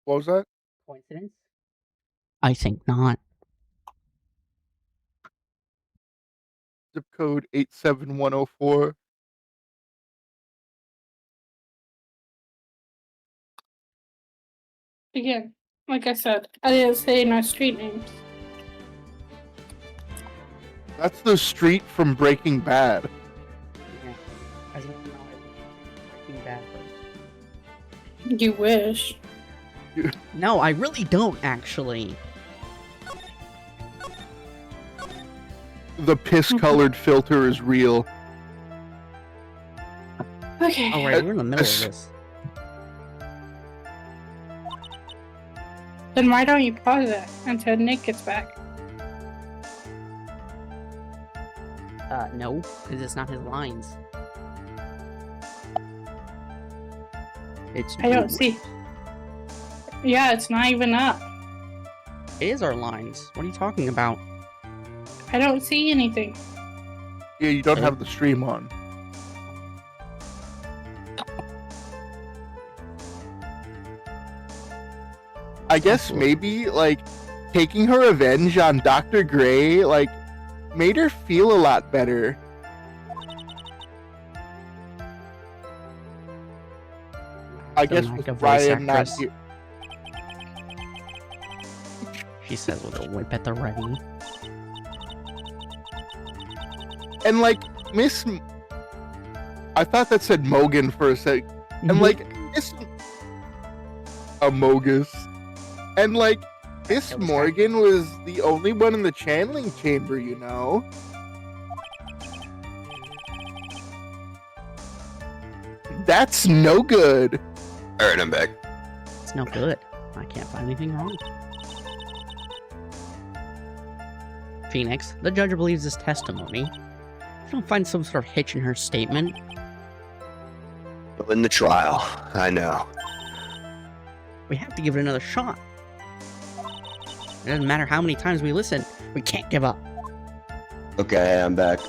What was that? Coincidence? I think not. Zip code 87104. Again, like I said, I didn't say no street names. That's the street from Breaking Bad. Yeah. I don't know. Breaking Bad first. You wish. No, I really don't, actually. The piss-colored filter is real. Okay. Oh, right, we're in the middle of this. Then why don't you pause it until Nick gets back? No, because it's not his lines. It's I don't see. Yeah, it's not even up. It is our lines. What are you talking about? I don't see anything. Yeah, you don't have the stream on. I guess maybe, like, taking her revenge on Dr. Gray, like, made her feel a lot better. I guess with Ryan not here. She says with a whip at the ready. And, like, I thought that said Mogan for a sec. And, like, Miss... Amogus. And, like, Miss Morgan was the only one in the channeling chamber, you know? That's no good. Alright, I'm back. It's no good. I can't find anything wrong. Phoenix, the judge believes this testimony. You don't find some sort of hitch in her statement. Well, in the trial, I know. We have to give it another shot. It doesn't matter how many times we listen, we can't give up. Okay, I'm back.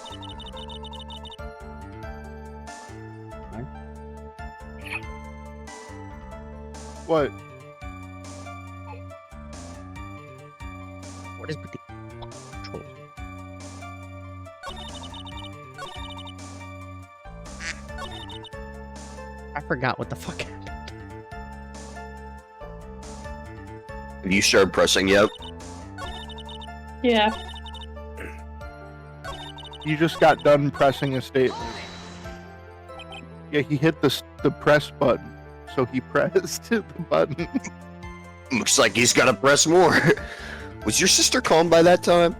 What? What is with the control? I forgot what the fuck happened. Have you started pressing yet? Yeah. You just got done pressing a statement. Yeah, he hit the press button, so he pressed the button. Looks like he's gotta press more. Was your sister calm by that time?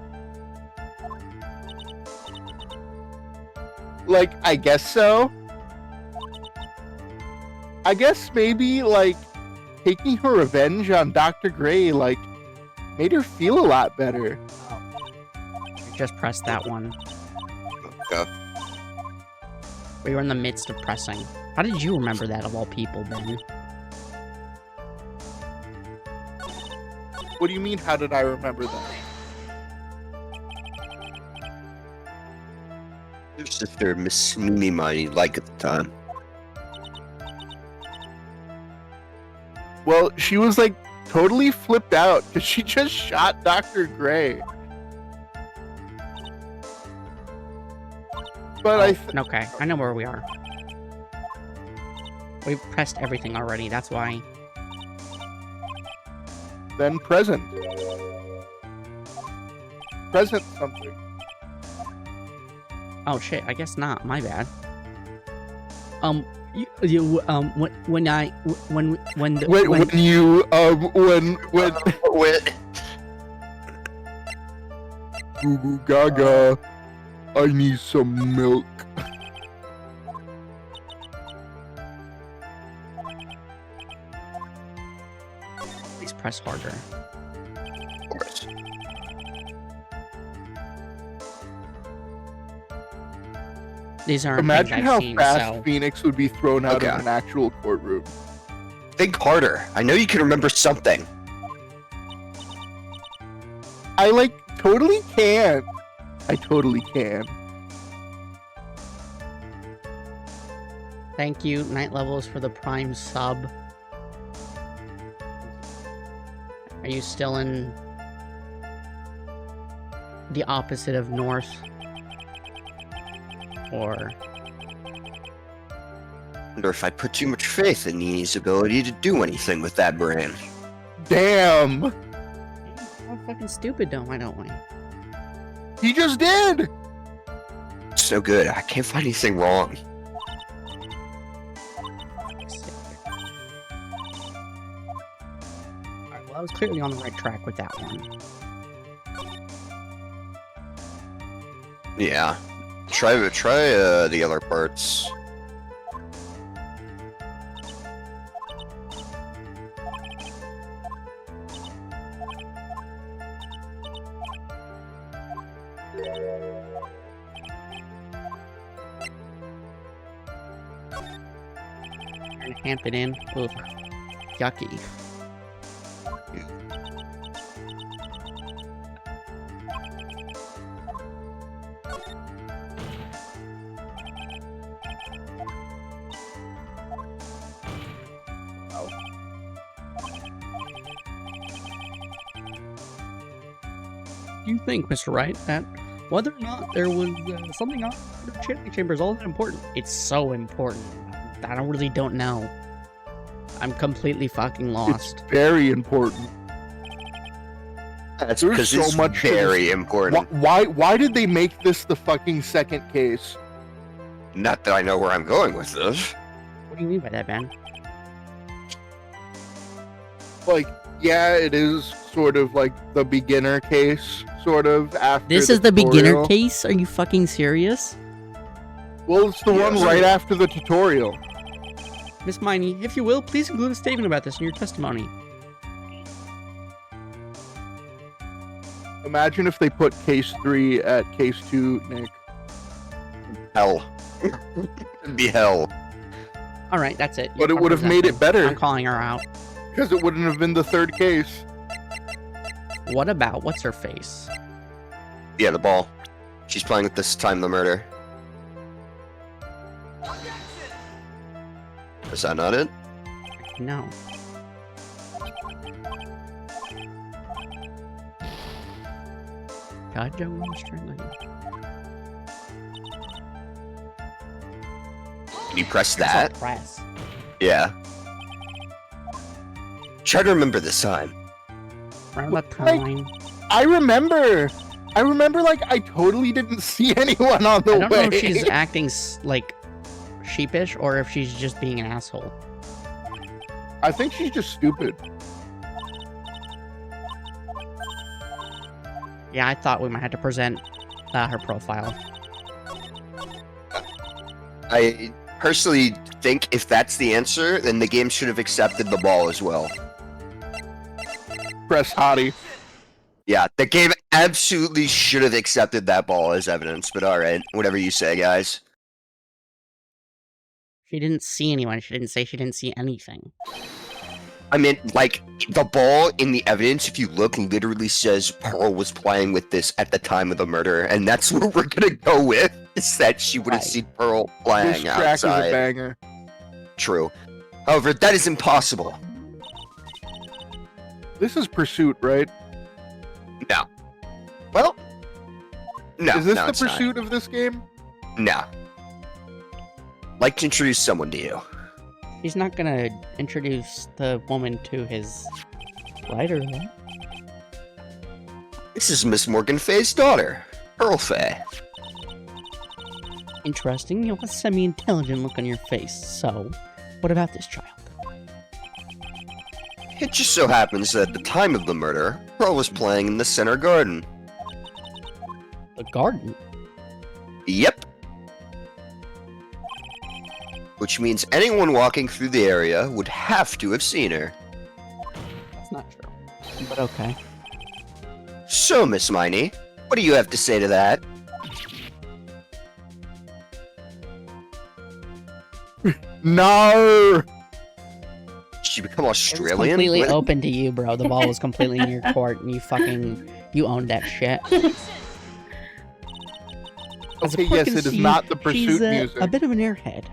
Like, I guess so. I guess maybe, like, taking her revenge on Dr. Gray, like, made her feel a lot better. I just pressed that one. Okay. We were in the midst of pressing. How did you remember that, of all people, Ben? What do you mean, how did I remember that? Your sister, Miss Mimi, mighty like at the time. Well, she was, like, totally flipped out, because she just shot Dr. Gray. But okay, I know where we are. We've pressed everything already, that's why. Then present. Present something. Oh shit, I guess not, my bad. When Goo goo gaga, I need some milk. Please press harder. Of course. These are Imagine how seen, fast so... Phoenix would be thrown out of an actual courtroom. Think harder. I know you can remember something. I, like, totally can. I totally can. Thank you, Night Levels, for the Prime sub. Are you still in the opposite of north? Or... Wonder if I put too much faith in Nini's ability to do anything with that brain. Damn! How fucking stupid don't we? He just did! It's no good. I can't find anything wrong. Alright, well, I was clearly on the right track with that one. Yeah. Try the other parts. Hampton Inn. Ugh. Yucky. Do you think, Mr. Wright, that whether or not there was something on the channeling chamber is all that important? It's so important. I really don't know. I'm completely fucking lost. It's very important. That's There's because so it's much to very this. important. Why did they make this the fucking second case? Not that I know where I'm going with this. What do you mean by that, man? Like, yeah, it is sort of like the beginner case, sort of, after This is the beginner tutorial. case? Are you fucking serious? Well, it's the one Yes. right after the tutorial. Miss Miney, if you will, please include a statement about this in your testimony. Imagine if they put case 3 at case 2, Nick. Hell. It'd be hell. Alright, that's it. But it would have made it better. I'm calling her out. Because it wouldn't have been the third case. What about what's her face? Yeah, the ball. She's playing with this time the murder. Is that not it? No. God, Joe, I'm struggling. Can you press that? Press. Yeah. Try to remember this time. Around that Like- time. I remember, like, I totally didn't see anyone on the I don't way. know if she's acting like sheepish or if she's just being an asshole. I think she's just stupid. Yeah, I thought we might have to present her profile. I personally think if that's the answer, then the game should have accepted the ball as well. Press hottie. Yeah, the game absolutely should have accepted that ball as evidence, but alright, whatever you say, guys. She didn't see anyone. She didn't say she didn't see anything. I mean, like, the ball in the evidence, if you look, literally says Pearl was playing with this at the time of the murder, and that's what we're gonna go with, is that she would have Right. seen Pearl This playing track is a outside. banger. True. However, that is impossible. This is Pursuit, right? No. Well, no, is this no, the it's not. Pursuit of this game? No. Like to introduce someone to you. He's not gonna introduce the woman to his writer, right? This is Miss Morgan Fay's daughter, Pearl Fay. Interesting. You have a semi-intelligent look on your face. So, what about this child? It just so happens that at the time of the murder, Pearl was playing in the center garden. The garden? Yep. Which means anyone walking through the area would have to have seen her. That's not true. But okay. So, Miss Miney, what do you have to say to that? No. Did she become It was Australian? completely What? open to you, bro. The ball was completely in your court, and you owned that shit. As a Okay, quick yes, and it is see, not the Pursuit she's music. a bit of an airhead.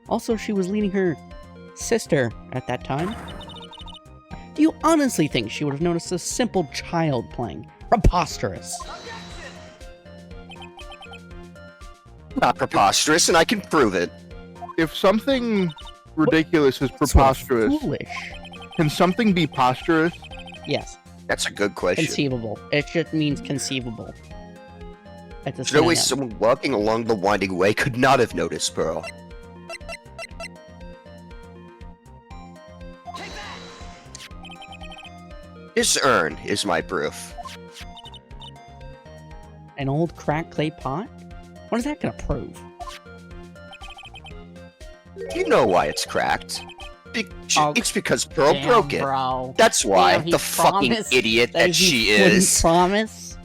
Also, she was leading her sister at that time. Do you honestly think she would have noticed a simple child playing? Preposterous. Not preposterous, and I can prove it. If something ridiculous is Sort of preposterous, foolish. can something be posturous? Yes, That's a good question. conceivable. It just means conceivable. It's a There's no way synonym. someone walking along the winding way could not have noticed Pearl. This urn is my proof. An old cracked clay pot? What is that gonna prove? You know why it's cracked. Oh, It's because Pearl Damn, broke it. bro. That's why, Damn, he the fucking promised idiot that she wouldn't is. promise.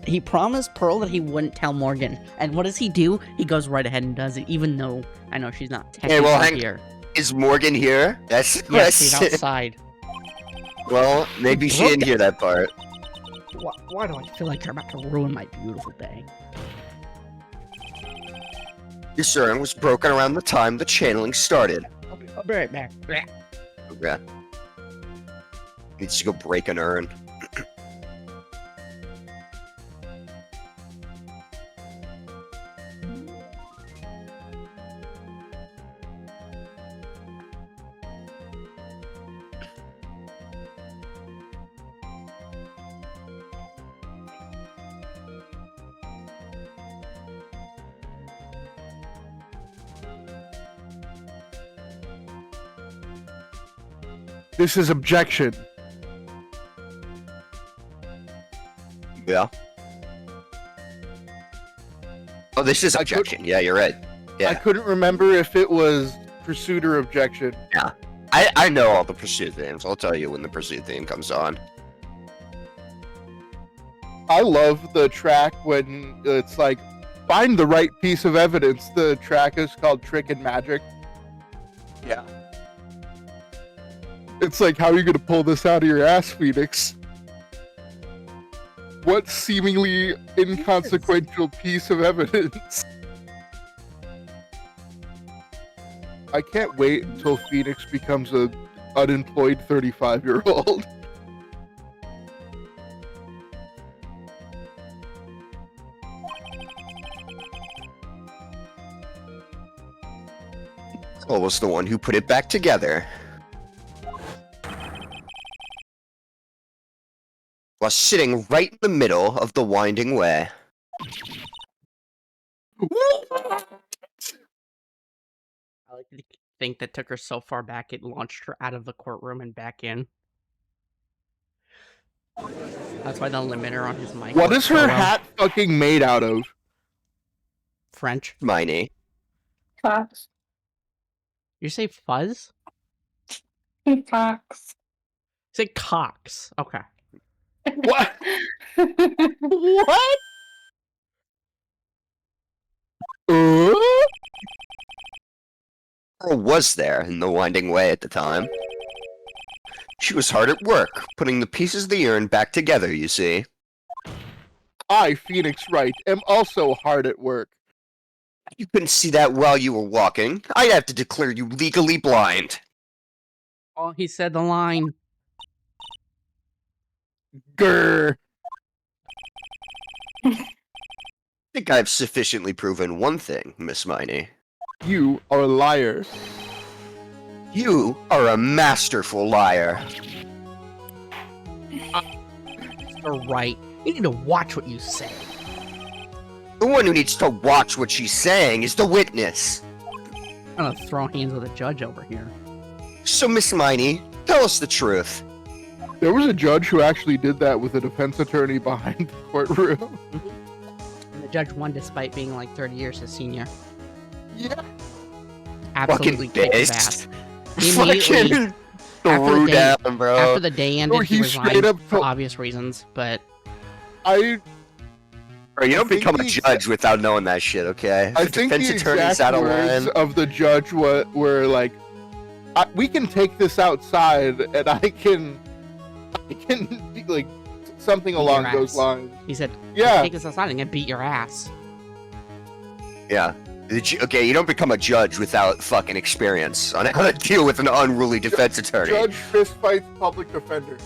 He promised Pearl that he wouldn't tell Morgan. And what does he do? He goes right ahead and does it, even though I know she's not technically well, here. Is Morgan here? That's Yes, she's outside. Well, maybe she didn't hear that part. Why do I feel like you're about to ruin my beautiful day? This urn was broken around the time the channeling started. I'll be right back. Okay. Needs to go break an urn. This is objection. Yeah. Oh, this is I could- objection. Yeah, you're right. I Yeah. couldn't remember if it was pursuit or objection. I know all the pursuit themes. I'll tell you when the pursuit theme comes on. I love the track when it's like, find the right piece of evidence. The track is called Trick and Magic. Yeah. It's like, how are you going to pull this out of your ass, Phoenix? What seemingly inconsequential piece of evidence? I can't wait until Phoenix becomes a unemployed 35-year-old. Cole was the one who put it back together. While sitting right in the middle of the winding way. I like to think that took her so far back it launched her out of the courtroom and back in. That's why the limiter on his mic. What works is so her well. hat fucking made out of? French. Miney. Fox. You say fuzz? Fox. Say cox. Okay. What? What? Pearl was there in the winding way at the time. She was hard at work, putting the pieces of the urn back together, you see. I, Phoenix Wright, am also hard at work. You couldn't see that while you were walking. I'd have to declare you legally blind. Oh, he said the line. Grr. I think I've sufficiently proven one thing, Miss Miney. You are a liar. You are a masterful liar. You're right. You need to watch what you say. The one who needs to watch what she's saying is the witness. I'm gonna throw hands with a judge over here. So, Miss Miney, tell us the truth. There was a judge who actually did that with a defense attorney behind the courtroom. And the judge won despite being like 30 years his senior. Yeah. Absolutely Fucking kicked his based. ass. He immediately, Fucking threw down, bro. after the day ended, Oh, he he resigned straight up for told- obvious reasons, but Bro, you don't I think become a the judge without knowing that shit, okay? I If think the defense attorney's exact out of words line. of the judge were like, "We can take this outside, and I can be like something Beat along your those ass." lines." he said, Yeah, take this aside and get beat your ass. Yeah. Okay, you don't become a judge without fucking experience on how to deal with an unruly defense attorney. Judge fistfights public defender.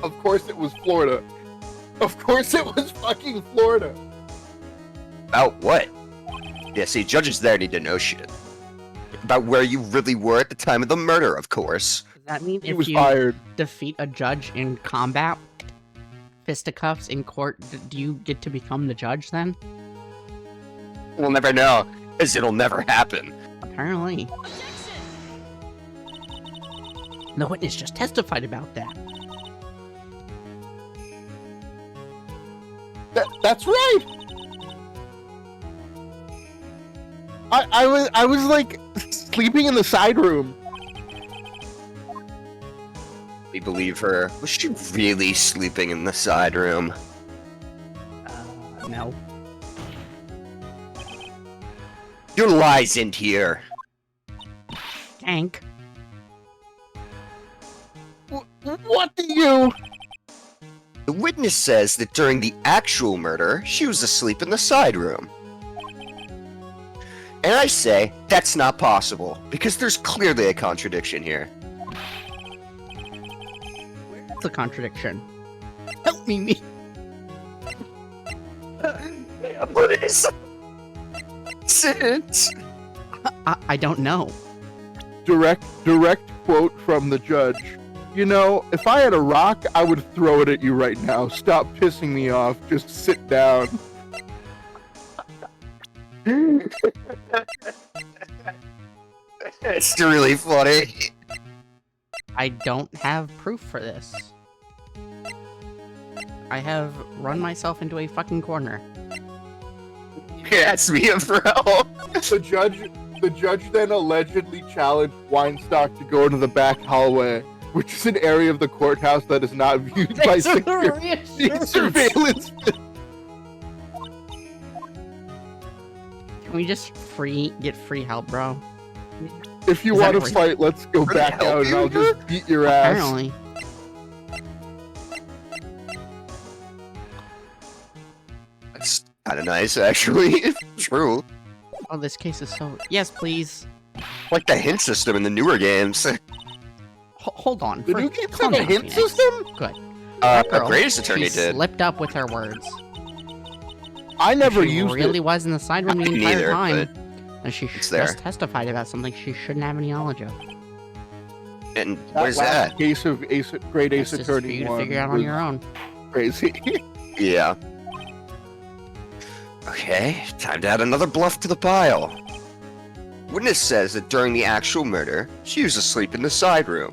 Of course it was Florida. Of course it was fucking Florida. About what? Yeah, see, judges there need to know shit. About where you really were at the time of the murder, of course. Does that mean He if was you fired. defeat a judge in combat, fisticuffs in court, do you get to become the judge then? We'll never know, because it'll never happen. Apparently. The witness just testified about that. That's right. I was like sleeping in the side room. We believe her. Was she really sleeping in the side room? No. Your lies end here. Tank. What do you? The witness says that during the actual murder, she was asleep in the side room. And I say, that's not possible, because there's clearly a contradiction here. Where's the contradiction? Help me. What is it? I don't know. Direct quote from the judge. You know, if I had a rock, I would throw it at you right now. Stop pissing me off. Just sit down. It's really funny. I don't have proof for this. I have run myself into a fucking corner. You asked me for help. The judge then allegedly challenged Weinstock to go into the back hallway, which is an area of the courthouse that is not viewed by security surveillance. Can we just get free help, bro? If you Is that want to everything? fight, let's go Really back help out and you? I'll just beat your ass. Apparently. That's kind of nice, actually. True. Oh, this case is so... Yes, please. Like the hint system in the newer games. Hold on. The new First, games calm have a down, hint Phoenix. system? Good. A Girl, greatest attorney she did. slipped up with her words. I never She used really it. was in the side room the Me entire neither, time. And she it's there. just testified about something she shouldn't have any knowledge of. And That where's last that? case of Great Ace That's just for Attorney you to 1 figure out on was your own. crazy. Yeah. Okay, time to add another bluff to the pile. Witness says that during the actual murder, she was asleep in the side room.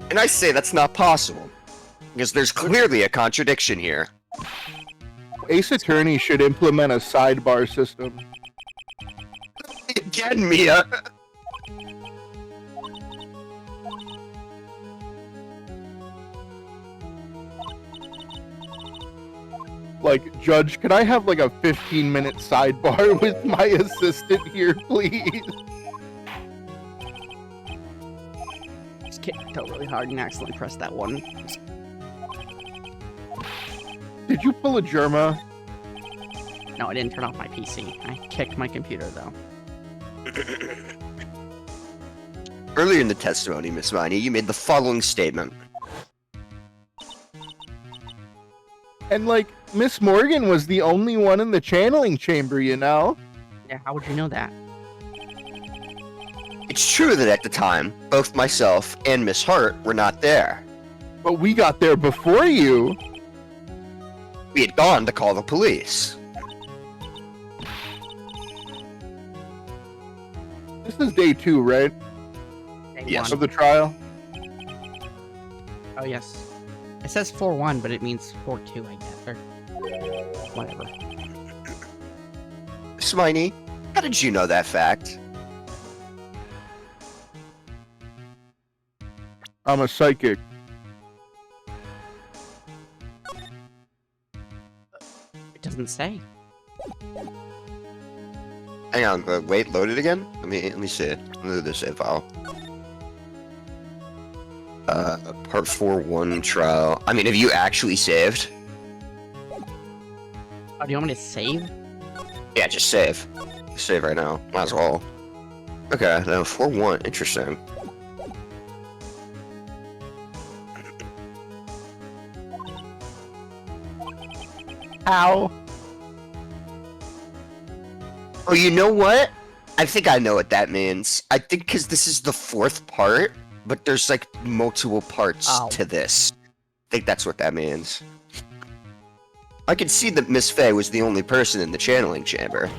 And I say that's not possible, because there's clearly a contradiction here. Ace Attorney should implement a sidebar system. Again, Mia! Like, Judge, could I have like a 15-minute sidebar with my assistant here, please? Just kicked my toe really hard and accidentally pressed that one. Did you pull a Germa? No, I didn't turn off my PC. I kicked my computer, though. Earlier in the testimony, Miss Viney, you made the following statement. And like, Miss Morgan was the only one in the channeling chamber, you know? Yeah, how would you know that? It's true that at the time, both myself and Miss Hart were not there. But we got there before you. We had gone to call the police. This is day 2, right? Day Yes. one. Of the trial? Oh, yes. It says 4-1, but it means 4-2, I guess. Or whatever. Miss Viney, how did you know that fact? I'm a psychic. It doesn't say. Hang on, wait, load it again? Let me see it. Let me do the save file. Part 4-1 trial. I mean, have you actually saved? Oh, do you want me to save? Yeah, just save. Save right now. Might as well. Okay, then 4-1. Interesting. Ow. Oh, you know what? I think I know what that means. I think because this is the 4th part, but there's like multiple parts Ow. to this. I think that's what that means. I could see that Miss Faye was the only person in the channeling chamber.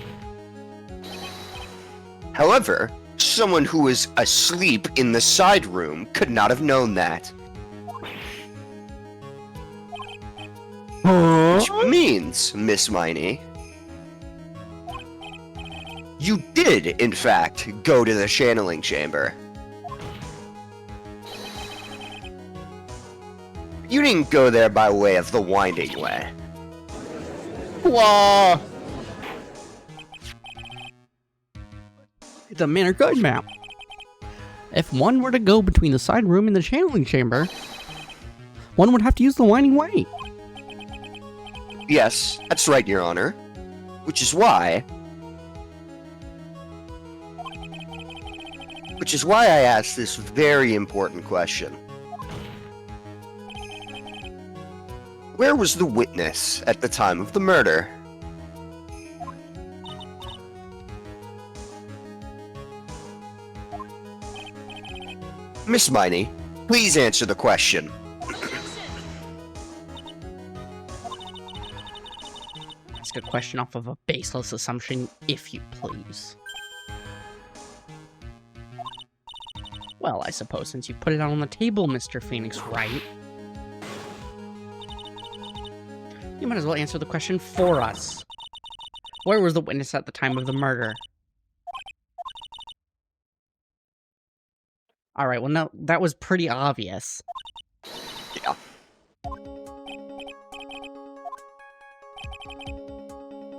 However, someone who was asleep in the side room could not have known that. Which means, Miss Miney, you did, in fact, go to the channeling chamber. You didn't go there by way of the winding way. Blah. The Manor Guide map. If one were to go between the side room and the channeling chamber, one would have to use the winding way. Yes, that's right, Your Honor. Which is why I asked this very important question. Where was the witness at the time of the murder? Miss Miney, please answer the question. Ask a question off of a baseless assumption, if you please. Well, I suppose since you put it out on the table, Mr. Phoenix Wright, you might as well answer the question for us. Where was the witness at the time of the murder? Alright, well no, that was pretty obvious. Yeah.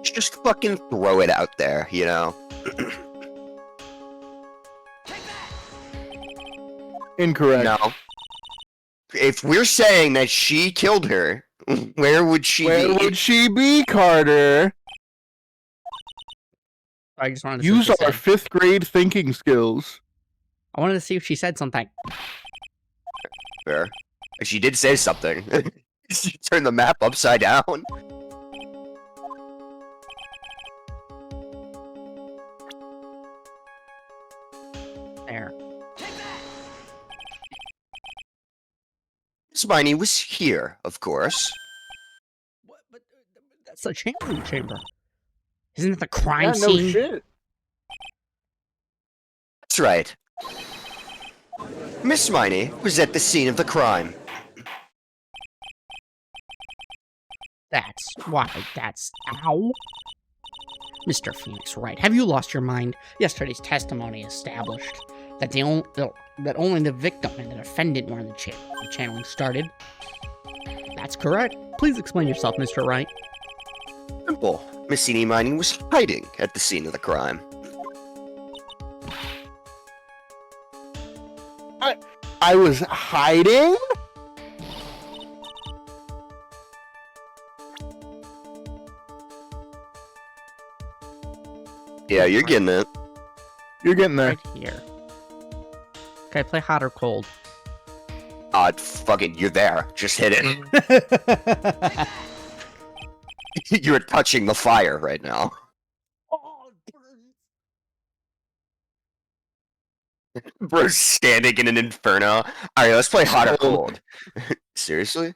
Just fucking throw it out there, you know? Incorrect. No. If we're saying that she killed her, where would she Where be? would she be, Carter? I just wanted to see what Use she our said. 5th grade thinking skills. I wanted to see if she said something. Fair. She did say something. She turned the map upside down. There. Miss Miney was here, of course. What? But that's the channeling chamber. Isn't it the crime Yeah, no scene? shit. That's right. Miss Miney was at the scene of the crime. That's why. That's ow. Mr. Phoenix Wright, have you lost your mind? Yesterday's testimony established that that only the victim and the defendant were in the channeling started. That's correct. Please explain yourself, Mr. Wright. Simple. Miss Miney was hiding at the scene of the crime. I was hiding? Yeah, you're getting it. You're getting there. Right here. Okay, play hot or cold. Fucking, you're there. Just hit it. You're touching the fire right now. Oh, it burns. Bro's standing in an inferno. Alright, let's play hot or cold. Seriously?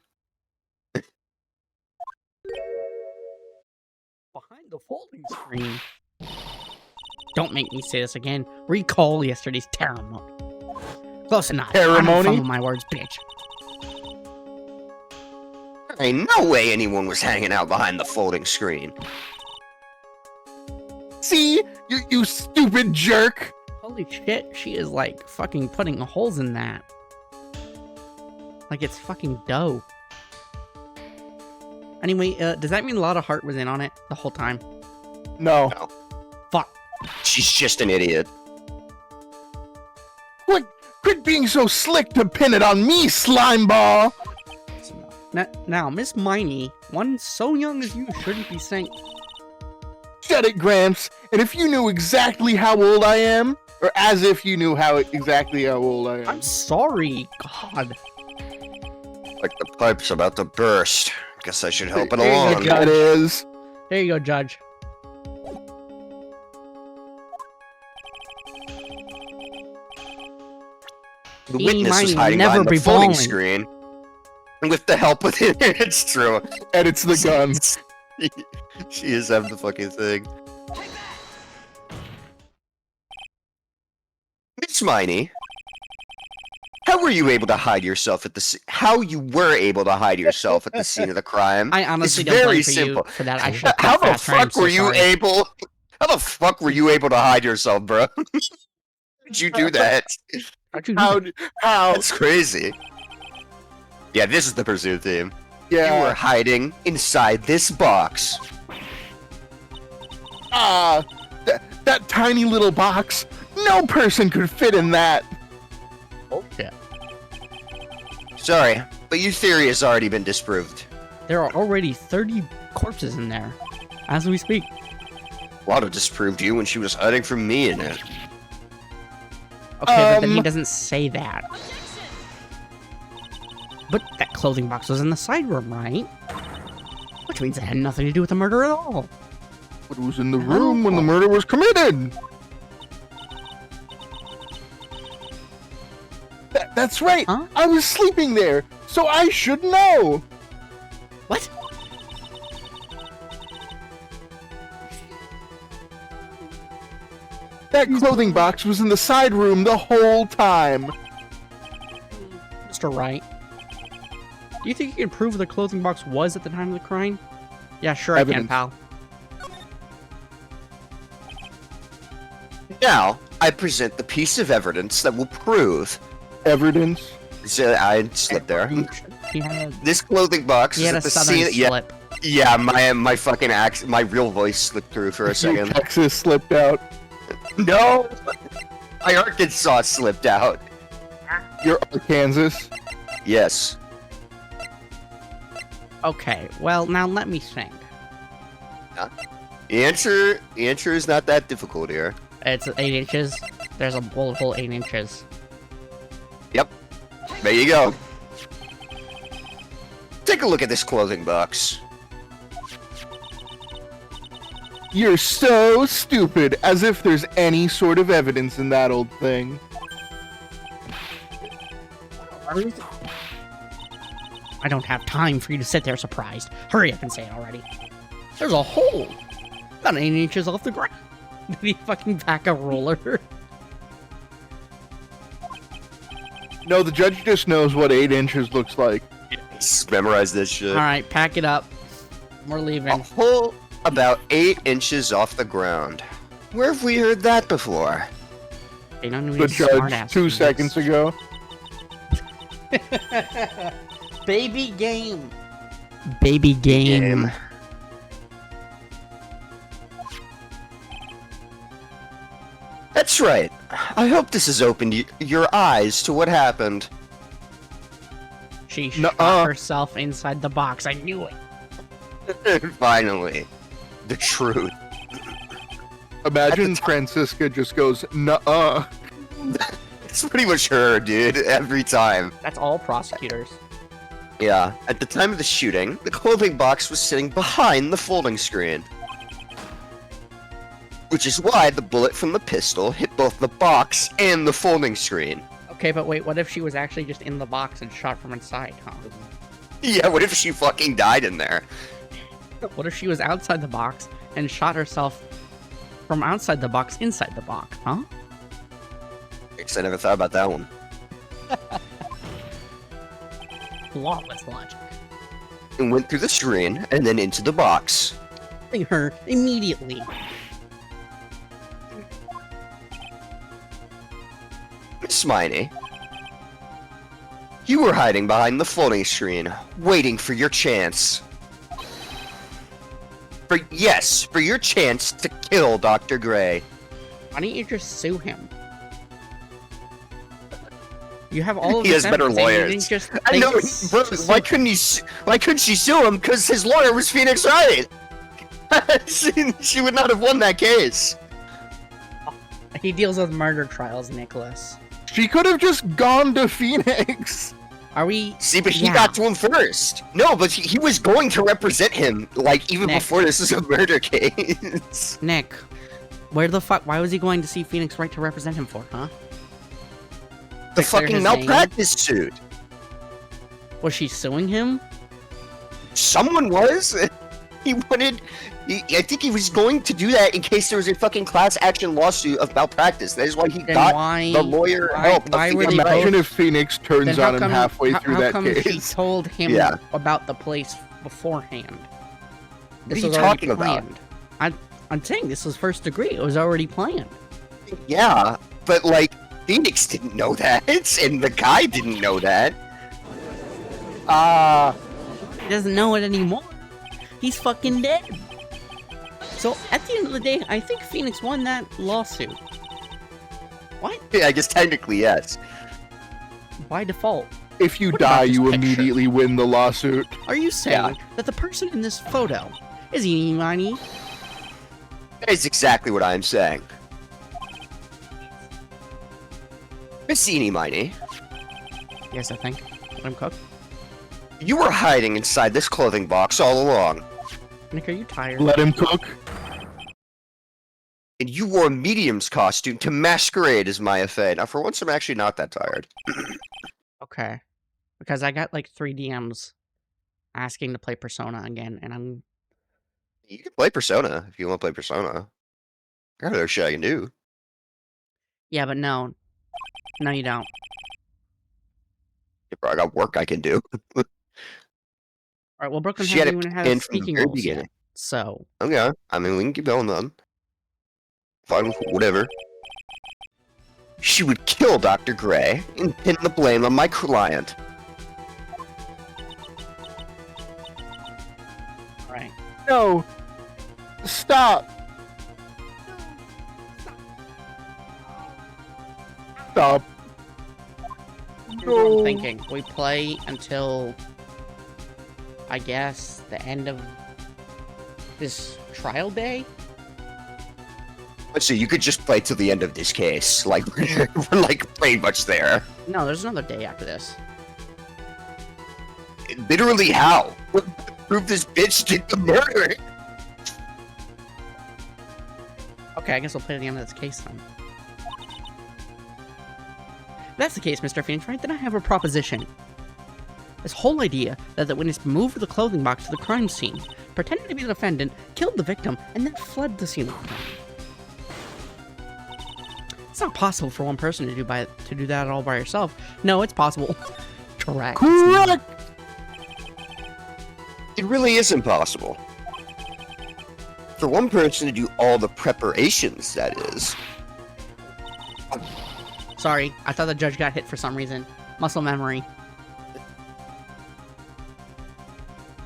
Behind the folding screen. Don't make me say this again. Recall yesterday's ceremony. Close enough. I don't Ceremony? fumble my words, bitch. There ain't no way anyone was hanging out behind the folding screen. See? You stupid jerk! Holy shit, she is like fucking putting holes in that. Like it's fucking dough. Anyway, does that mean a lot of heart was in on it the whole time? No. Fuck. She's just an idiot. Quit being so slick to pin it on me, slimeball! Now, Miss Miney, one so young as you shouldn't be saying... said it, Gramps. And if you knew exactly how old I am, or as if you knew exactly how old I am. I'm sorry. God. Like the pipe's about to burst. Guess I should help it There you along. go. It is. There you go, Judge. The Eeny, witness was miny, hiding never behind be the folding falling. screen. And with the help of it, it's true. And it's the gun. She is having the fucking thing. Miss Miney, how were you able to hide yourself at the How you were able to hide yourself at the scene of the crime? I honestly It's don't very blame for simple. you for that. I should How have the faster. I'm fuck so were you sorry. able? How the fuck were you able to hide yourself, bro? How did you do that? How'd you do that? How? That's crazy. Yeah, this is the pursuit team. You were Yeah. hiding inside this box. That tiny little box. No person could fit in that. Oh, shit. Sorry, but your theory has already been disproved. There are already 30 corpses in there, as we speak. Lotto disproved you when she was hiding from me in it. Okay, but then he doesn't say that. But that clothing box was in the side room, right? Which means it had nothing to do with the murder at all. It was in the room when the murder was committed. That's right. Huh? I was sleeping there, so I should know. What? That clothing box was in the side room the whole time. Mr. Wright, do you think you can prove the clothing box was at the time of the crime? Yeah, sure Evidence. I can, pal. Now, I present the piece of evidence that will prove. Evidence. So I slipped there. He had, This clothing box he is had a at the southern scene. Yeah, slip. yeah. My fucking accent, my real voice slipped through for a second. Texas slipped out. No, my Arkansas slipped out. You're Arkansas. Yes. Okay, well, now let me think. The answer is not that difficult here. It's 8 inches. There's a bullet hole 8 inches. Yep. There you go. Take a look at this clothing box. You're so stupid, as if there's any sort of evidence in that old thing. I don't have time for you to sit there surprised. Hurry up and say it already. There's a hole! About 8 inches off the ground. Did he fucking pack a roller? No, the judge just knows what 8 inches looks like. Just memorize this shit. Alright, pack it up. We're A leaving. hole about 8 inches off the ground. Where have we heard that before? They don't need The a smart judge ass 2 for this. seconds ago. Baby game. Baby game. That's right. I hope this has opened your eyes to what happened. She Nuh-uh. shot herself inside the box. I knew it. Finally, the truth. Imagine Francisca just goes, nuh-uh. It's pretty much her, dude, every time. That's all prosecutors. Yeah, at the time of the shooting, the clothing box was sitting behind the folding screen. Which is why the bullet from the pistol hit both the box and the folding screen. Okay, but wait, what if she was actually just in the box and shot from inside, huh? Yeah, what if she fucking died in there? What if she was outside the box and shot herself from outside the box inside the box, huh? Guess I never thought about that one. Flawless logic. And went through the screen and then into the box. Killing her immediately. Miss Miney, you were hiding behind the folding screen, waiting for your chance. For your chance to kill Dr. Gray. Why don't you just sue him? You have all of He this has better evidence, and you lawyers. didn't just I know, think bro, to sue why him. couldn't she sue him? Because his lawyer was Phoenix Wright. She would not have won that case. He deals with murder trials, Nicholas. She could have just gone to Phoenix. Are we? See, but he Yeah. got to him first. No, but he was going to represent him, like, even Nick. before this is a murder case. Nick, where the fuck? Why was he going to see Phoenix Wright to represent him for, huh? The To clear fucking his malpractice suit. Was she suing him? Someone was. He wanted. I think he was going to do that in case there was a fucking class action lawsuit of malpractice. That is why he Then got why? the lawyer help. Why of were they thinking about Imagine both- if Phoenix turns Then how on him come- halfway through how that come she case. told him Yeah. about the place beforehand? What are you was already talking about? planned. I'm saying this was first degree. It was already planned. Yeah, but like Phoenix didn't know that, and the guy didn't know that. He doesn't know it anymore. He's fucking dead. So at the end of the day, I think Phoenix won that lawsuit. What? Yeah, I guess technically yes. By default. If you What about die, this you picture? immediately win the lawsuit. Are you saying Yeah. that the person in this photo is eeny miny? That is exactly what I'm saying. Miss Eeny Miny, Yes, I think. I'm cooked. you were hiding inside this clothing box all along, Nick, are you tired? Let him cook. and you wore a medium's costume to masquerade as Maya Fey. Now, for once, I'm actually not that tired. Okay. Because I got like 3 DMs asking to play Persona again, and I'm... You can play Persona if you want to play Persona. I got other shit I can do. Yeah, but no. No, you don't. I got work I can do. Alright, well, Brooklyn She had hasn't it even had planned a from the speaking very roles yet. beginning. So, Okay, I mean, we can keep going then. Fine, whatever. She would kill Dr. Gray and pin the blame on my client. alright. No. Stop. Stop. Here's what I'm No. thinking. We play until, I guess, the end of this trial day? Let's see, you could just play till the end of this case. Like, we're like pretty much there. No, there's another day after this. Literally how? What prove this bitch did the murder? Okay, I guess we'll play to the end of this case then. If that's the case, Mr. Phoenix, right? Then I have a proposition. This whole idea that the witness moved the clothing box to the crime scene, pretended to be the defendant, killed the victim, and then fled the scene of the crime. It's not possible for one person to do that all by herself. No, it's possible. Correct. Correct. It really is impossible. For one person to do all the preparations, that is. Sorry, I thought the judge got hit for some reason. Muscle memory.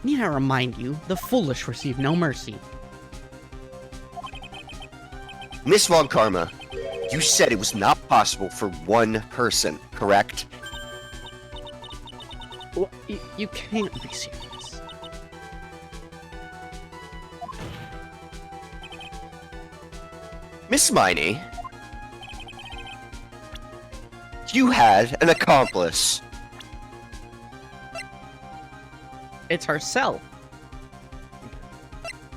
Need I remind you, the foolish receive no mercy. Miss Von Karma, you said it was not possible for one person, correct? You can't be serious. Miss Miney, you had an accomplice. It's herself.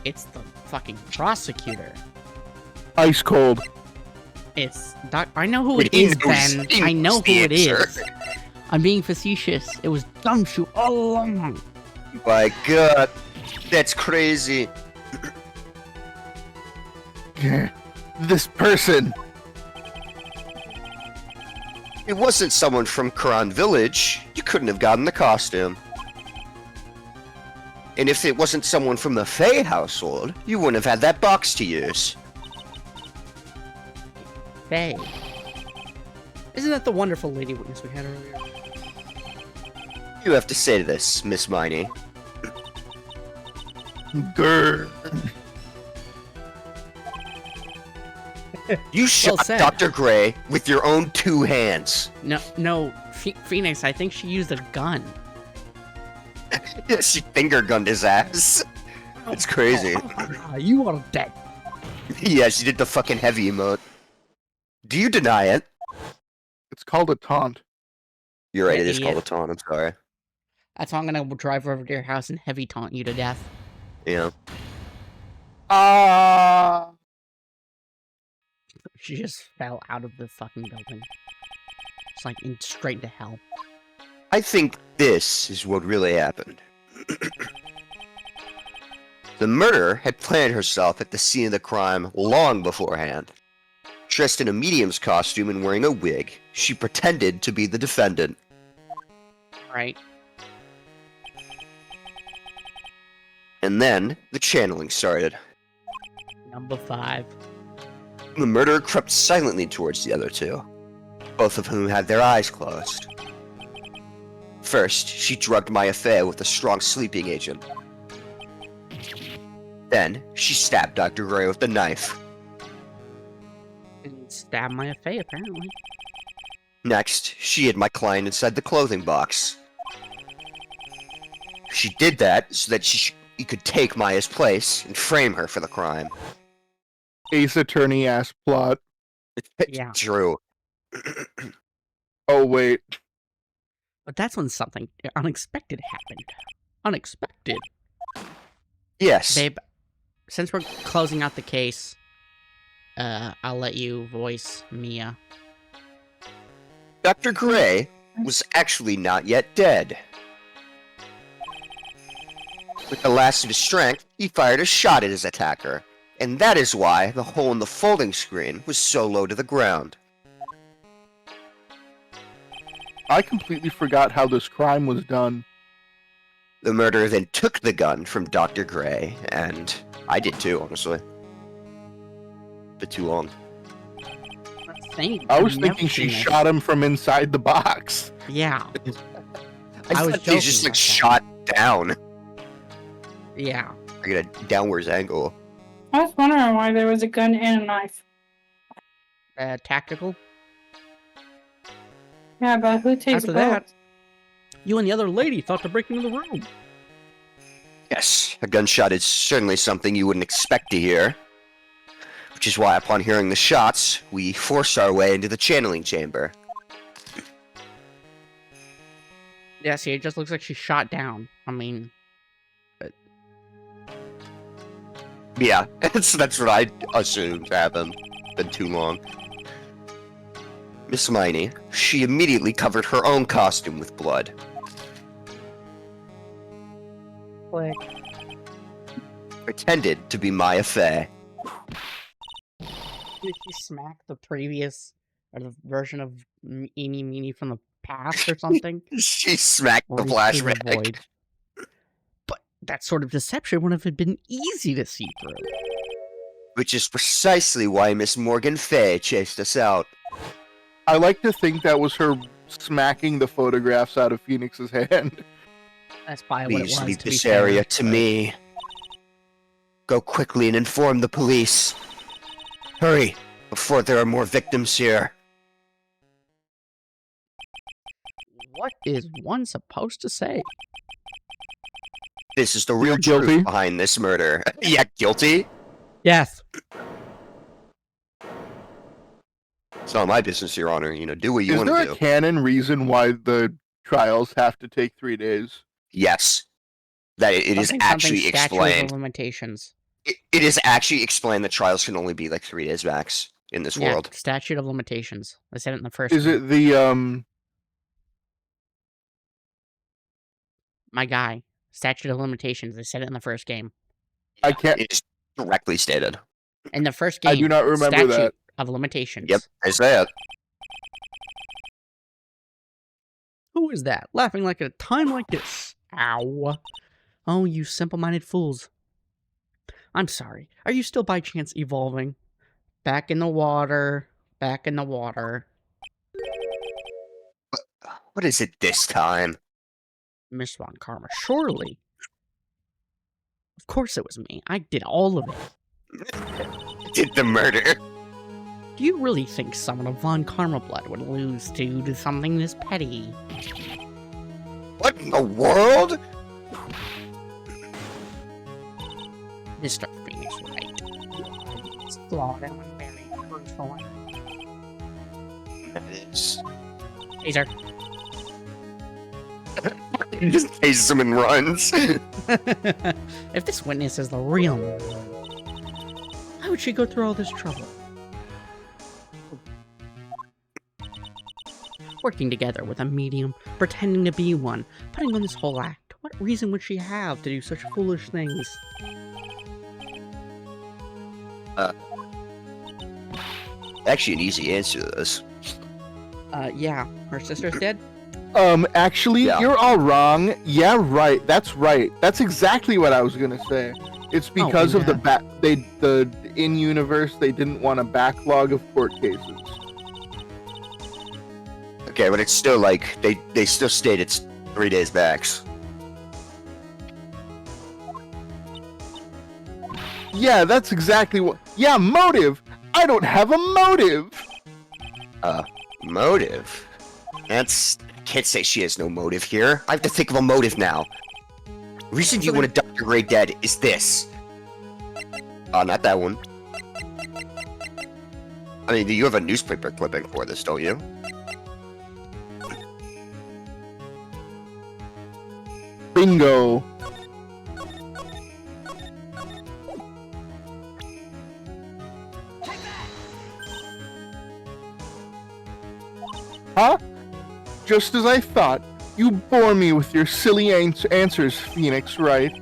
It's the fucking prosecutor. Ice cold. It's Doc. I know who But it he is, knows- Ben. he I know knows who the it is. answer. I'm being facetious. It was Gumshoe all along. My god, that's crazy. This person. It wasn't someone from Karan Village. You couldn't have gotten the costume. And if it wasn't someone from the Faye household, you wouldn't have had that box to use. Faye. Isn't that the wonderful lady witness we had earlier? You have to say this, Miss Miney. Grr. You shot said. Dr. Gray with your own 2 hands. No, Phoenix. I think she used a gun. She finger gunned his ass. It's crazy. You are dead. Yeah, she did the fucking heavy emote. Do you deny it? It's called a taunt. You're right, Yeah, it is idiot. called a taunt, I'm sorry. That's how I'm gonna drive over to your house and heavy taunt you to death. Yeah. She just fell out of the fucking building. It's like straight into hell. I think this is what really happened. The murderer had planted herself at the scene of the crime long beforehand. Dressed in a medium's costume and wearing a wig, she pretended to be the defendant. Right. And then, the channeling started. Number 5. The murderer crept silently towards the other two, both of whom had their eyes closed. First, she drugged Maya Fey with a strong sleeping agent. Then, she stabbed Dr. Gray with a knife. And stab my face, apparently. Next, she hid my client inside the clothing box. She did that so that he could take Maya's place and frame her for the crime. Ace Attorney ass plot. Yeah. True. Oh, wait. But that's when something unexpected happened. Unexpected. Yes. Babe, since we're closing out the case, I'll let you voice Mia. Dr. Gray was actually not yet dead. With the last of his strength, he fired a shot at his attacker, and that is why the hole in the folding screen was so low to the ground. I completely forgot how this crime was done. The murderer then took the gun from Dr. Gray, and I did too, honestly. Bit too long. I was thinking she shot him from inside the box. Yeah. I was thought they just joking like about that. shot down. Yeah. I get a downwards angle. I was wondering why there was a gun and a knife. Tactical. Yeah, but who takes After both? that, you and the other lady thought to break into the room. Yes, a gunshot is certainly something you wouldn't expect to hear. Which is why, upon hearing the shots, we forced our way into the channeling chamber. Yeah, see, it just looks like she shot down. I mean, Yeah, that's what I assumed happened. Been too long. Miss Miney, she immediately covered her own costume with blood. click. Pretended to be Maya Fey. Did she smack the previous or the version of Eeny Meeny from the past or something? She smacked Or the did she flashback. avoid? But that sort of deception would have been easy to see through. Which is precisely why Miss Morgan Fey chased us out. I like to think that was her smacking the photographs out of Phoenix's hand. That's probably what it Please was. leave To be this fair. area to me. Go quickly and inform the police. Hurry, before there are more victims here. What is one supposed to say? This is the real You're guilty? truth behind this murder. Yeah, guilty? Yes. It's not my business, Your Honor. You know, do what you Is want there to a do. canon reason why the trials have to take 3 days? Yes. That it is Something, actually statute explained. of limitations. It is actually explained that trials can only be like 3 days max in this Yeah, world. statute of limitations. I said it in the first Is one. it the My guy. Statute of limitations. I said it in the first game. I can't. It is directly stated. In the first game. I do not remember statute that. of limitations. Yep, I say it. Who is that? Laughing like at a time like this. Ow. Oh, you simple-minded fools. I'm sorry. Are you still by chance evolving? Back in the water. Back in the water. What is it this time? Miss Von Karma. Surely. Of course it was me. I did all of it. Did the murder? Do you really think someone of Von Karma blood would lose to something this petty? What in the world? Mr. Phoenix Wright. It's flawed and very crucial. That is. Taser. He just tases him and runs. If this witness is the real murderer, why would she go through all this trouble? Working together with a medium, pretending to be one, putting on this whole act. What reason would she have to do such foolish things? Actually, an easy answer to this. Yeah, her sister's dead? Actually, Yeah. you're all wrong. Yeah, right. That's right. That's exactly what I was gonna say. It's because of yeah. the in-universe, they didn't want a backlog of court cases. Okay, but it's still like they still state it's 3 days max. Yeah, that's exactly what. Yeah, motive. I don't have a motive. Motive? That's. I can't say she has no motive here. I have to think of a motive now. Reason you want Dr. Gray dead is this. Not that one. I mean, you have a newspaper clipping for this, don't you? Bingo. Huh? Just as I thought. You bore me with your silly answers, Phoenix, Wright?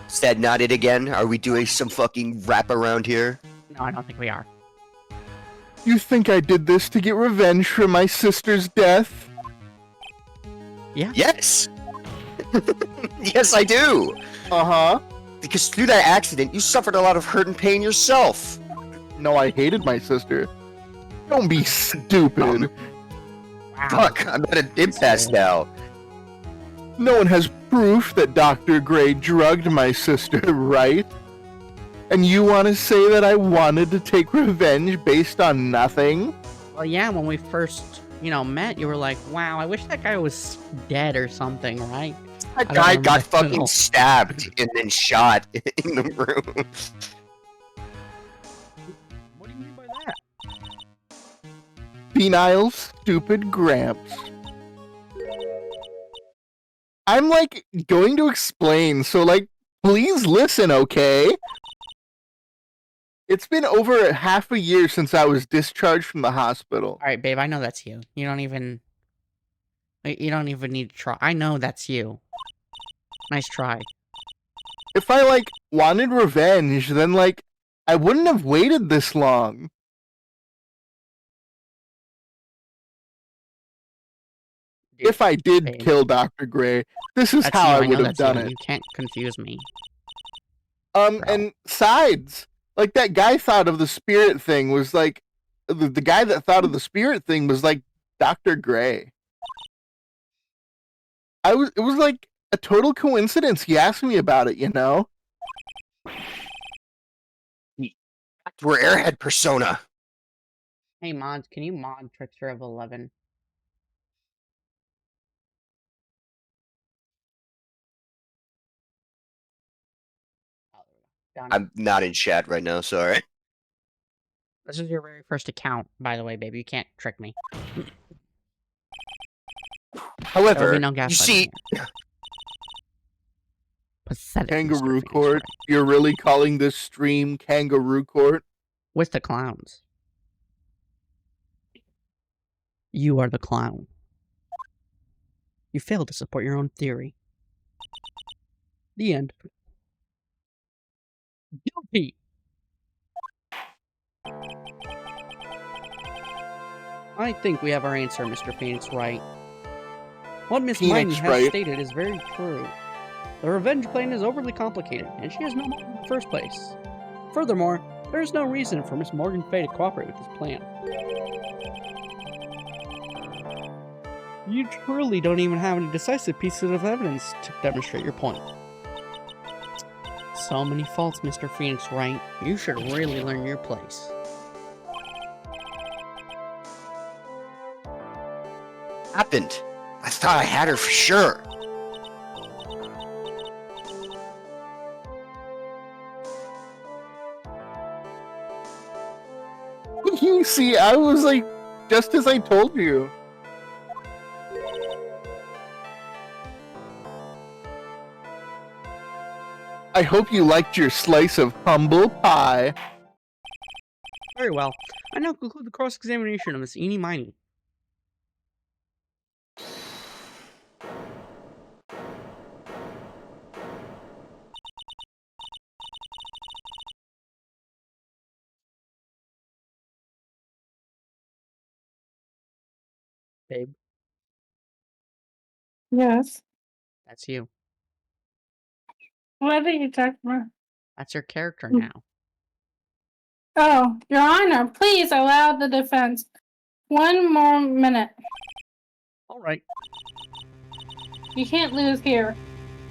Is that not it again? Are we doing some fucking rap around here? No, I don't think we are. You think I did this to get revenge for my sister's death? Yeah? Yes! Yes, I do! Uh-huh. Because through that accident, you suffered a lot of hurt and pain yourself. No, I hated my sister. Don't be stupid. Wow. Fuck, I'm at an impasse now. No one has proof that Dr. Gray drugged my sister, right? And you want to say that I wanted to take revenge based on nothing? Well, yeah, when we first, met, you were like, wow, I wish that guy was dead or something, right? That I don't guy remember got that at fucking all. stabbed and then shot in the room. What do you mean by that? Penile, stupid Gramps. I'm, going to explain, so, please listen, okay? It's been over half a year since I was discharged from the hospital. Alright, babe, I know that's you. You don't even need to try. I know that's you. Nice try. If I, wanted revenge, then, I wouldn't have waited this long. Dude, If I did babe. kill Dr. Gray, this is That's how you. I I know would have that's done you. it. You can't confuse me. And sides. That guy thought of the spirit thing was the guy that thought of the spirit thing was Dr. Gray. It was a total coincidence. He asked me about it, We're Airhead persona. Hey, mods, can you mod Trickster of 11? Oh, there we go. Done. I'm not in chat right now, sorry. This is your very first account, by the way, baby. You can't trick me. There will However, be no you gaslighting see, here. Pathetic. Kangaroo Mr. Phoenix Court. Wright. You're really calling this stream Kangaroo Court? With the clowns. You are the clown. You failed to support your own theory. The end. Guilty! I think we have our answer, Mr. Phoenix Wright. What Miss Phoenix Miney has Wright. stated is very true. The revenge plan is overly complicated, and she has no motive in the first place. Furthermore, there is no reason for Miss Morgan Fay to cooperate with this plan. You truly don't even have any decisive pieces of evidence to demonstrate your point. So many faults, Mr. Phoenix Wright. You should really learn your place. happened? I thought I had her for sure. See, I was like, just as I told you. I hope you liked your slice of humble pie. Very well. I now conclude the cross-examination of Miss Eenie Miney. Babe, Yes. that's you. What are you talking about? That's your character now. Oh, Your Honor, please allow the defense 1 more minute. All right. You can't lose here.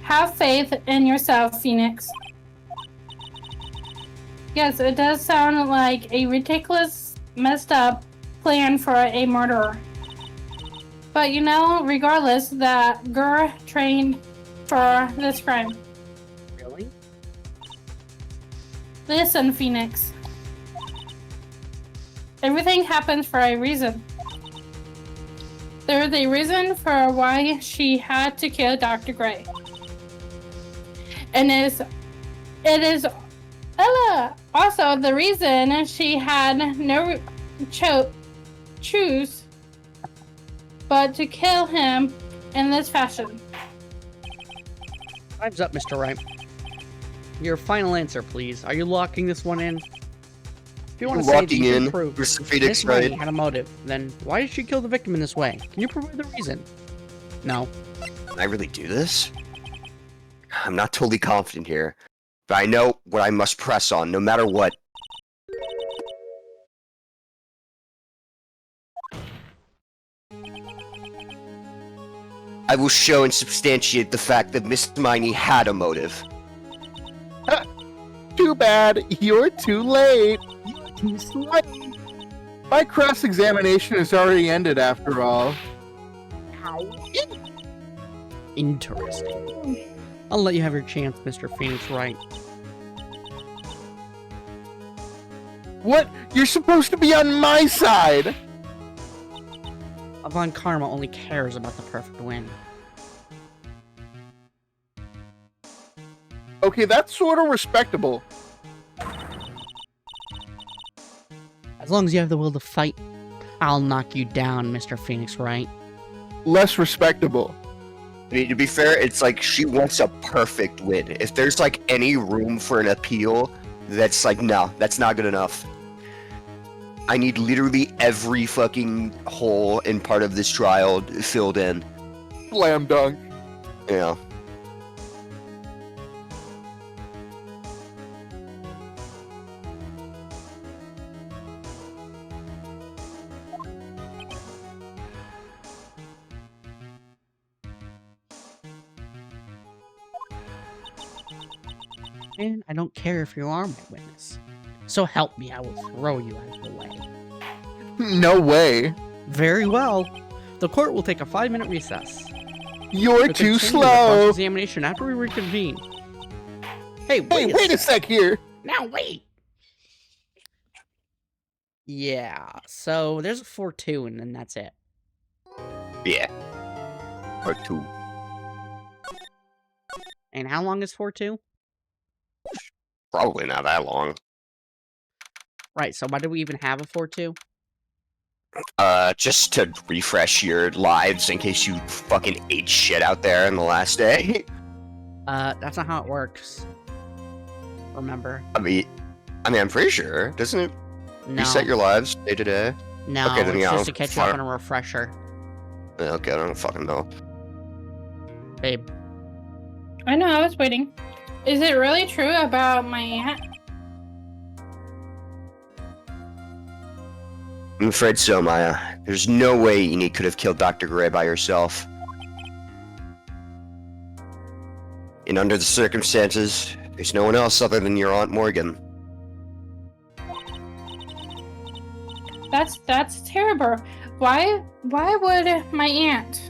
Have faith in yourself, Phoenix. Yes, it does sound like a ridiculous, messed up plan for a murderer. But you know, regardless, that girl trained for this crime. Really? Listen, Phoenix. Everything happens for a reason. There's a reason for why she had to kill Dr. Gray. And it is also the reason she had no choose but to kill him in this fashion. Time's up, Mr. Wright. Your final answer, please. Are you locking this one in? If you want to say that you can prove Mr. Phoenix Miss Miney Wright. had a motive, then why did she kill the victim in this way? Can you provide the reason? No. Can I really do this? I'm not totally confident here, but I know what I must press on, no matter what. I will show and substantiate the fact that Miss Miney had a motive. Too bad, you're too late. My cross-examination has already ended after all. Interesting. I'll let you have your chance, Mr. Phoenix Wright. What? You're supposed to be on my side! Avant Karma only cares about the perfect win. Okay, that's sort of respectable. As long as you have the will to fight, I'll knock you down, Mr. Phoenix Wright. Less respectable. I mean, to be fair, it's like she wants a perfect win. If there's like any room for an appeal, that's like, no, that's not good enough. I need literally every fucking hole in part of this trial filled in. Slam dunk. Yeah. And I don't care if you are my witness. So help me, I will throw you out of the way. No way. Very well. The court will take a 5-minute recess. You're We'll too continue the slow. cross-examination after we reconvene. Hey, Wait a sec here. Now wait! Yeah, so there's a 4-2 and then that's it. Yeah. Part 2. And how long is 4-2? Probably not that long. Right, so why do we even have a 4-2? Just to refresh your lives in case you fucking ate shit out there in the last day. That's not how it works. Remember? I mean, I'm pretty sure. Doesn't it No. reset your lives day to day? No, Okay, then it's yeah, just to catch you up fine. on a refresher. Okay, I don't fucking know. Babe. I know, I was waiting. Is it really true about my aunt? I'm afraid so, Maya. There's no way Eni could have killed Dr. Gray by herself. And under the circumstances, there's no one else other than your Aunt Morgan. That's terrible. Why would my aunt?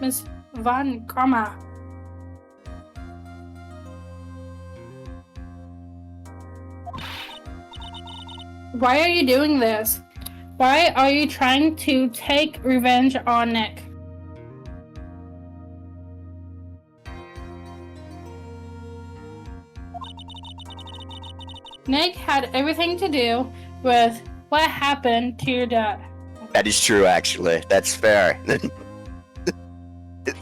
Miss Von Karma. Why are you doing this? Why are you trying to take revenge on Nick? Nick had everything to do with what happened to your dad. That is true, actually. That's fair.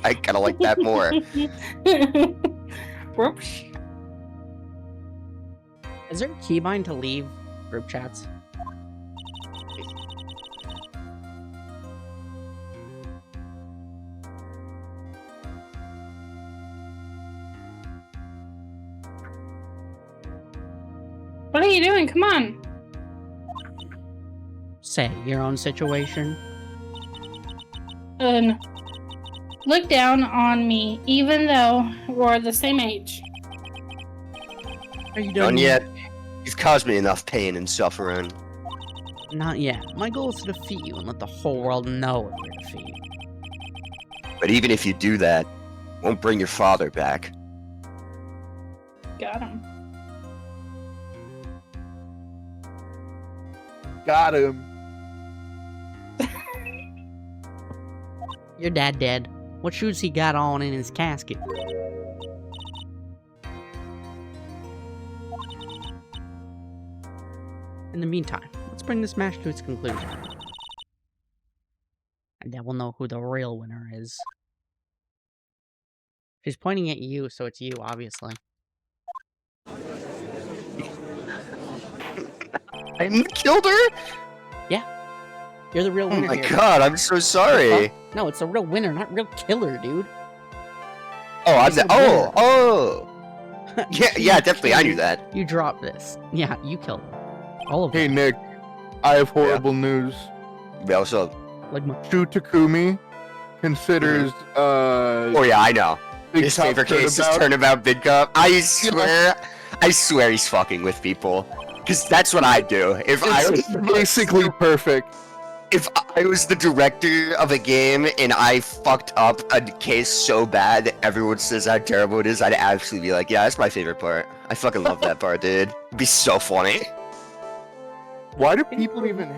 I kind of like that more. Whoops. Is there a keybind to leave group chats? What are you doing? Come on. Say your own situation. Look down on me, even though we're the same age. Are you Done doing yet? You've caused me enough pain and suffering. Not yet. My goal is to defeat you and let the whole world know of your defeat. But even if you do that, won't bring your father back. Got him. Got him. Your dad dead. What shoes he got on in his casket? In the meantime, let's bring this match to its conclusion. And then we'll know who the real winner is. She's pointing at you, so it's you, obviously. I killed her? You're the real Oh winner my here. god, I'm so sorry. No, it's the real winner, not real killer, dude. Oh, I'm He's the. the winner. Oh! Yeah, definitely, I knew that. You dropped this. Yeah, you killed him. All of Hey, them. Nick. I have horrible news. We also. Like, Shu Takumi considers, Oh, yeah, I know. Big His Top favorite case is Turnabout- Turnabout Big Cup. I swear he's fucking with people. Because that's what I'd do. If I was basically perfect. If I was the director of a game and I fucked up a case so bad that everyone says how terrible it is, I'd absolutely be like, yeah, that's my favorite part. I fucking love that part, dude. It'd be so funny. Why do people even...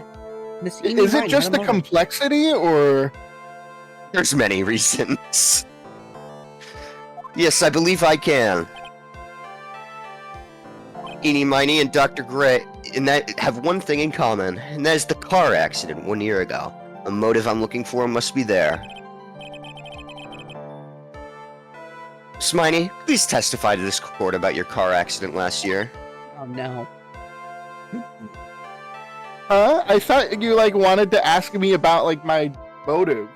Miss Amy Is it Ryan just had the a moment. complexity, or... There's many reasons. Yes, I believe I can. Eenie Miney and Dr. Gray and that have one thing in common, and that is the car accident 1 year ago. The motive I'm looking for must be there. Sminy, please testify to this court about your car accident last year. Oh no. Huh? I thought you, like, wanted to ask me about, like, my motive.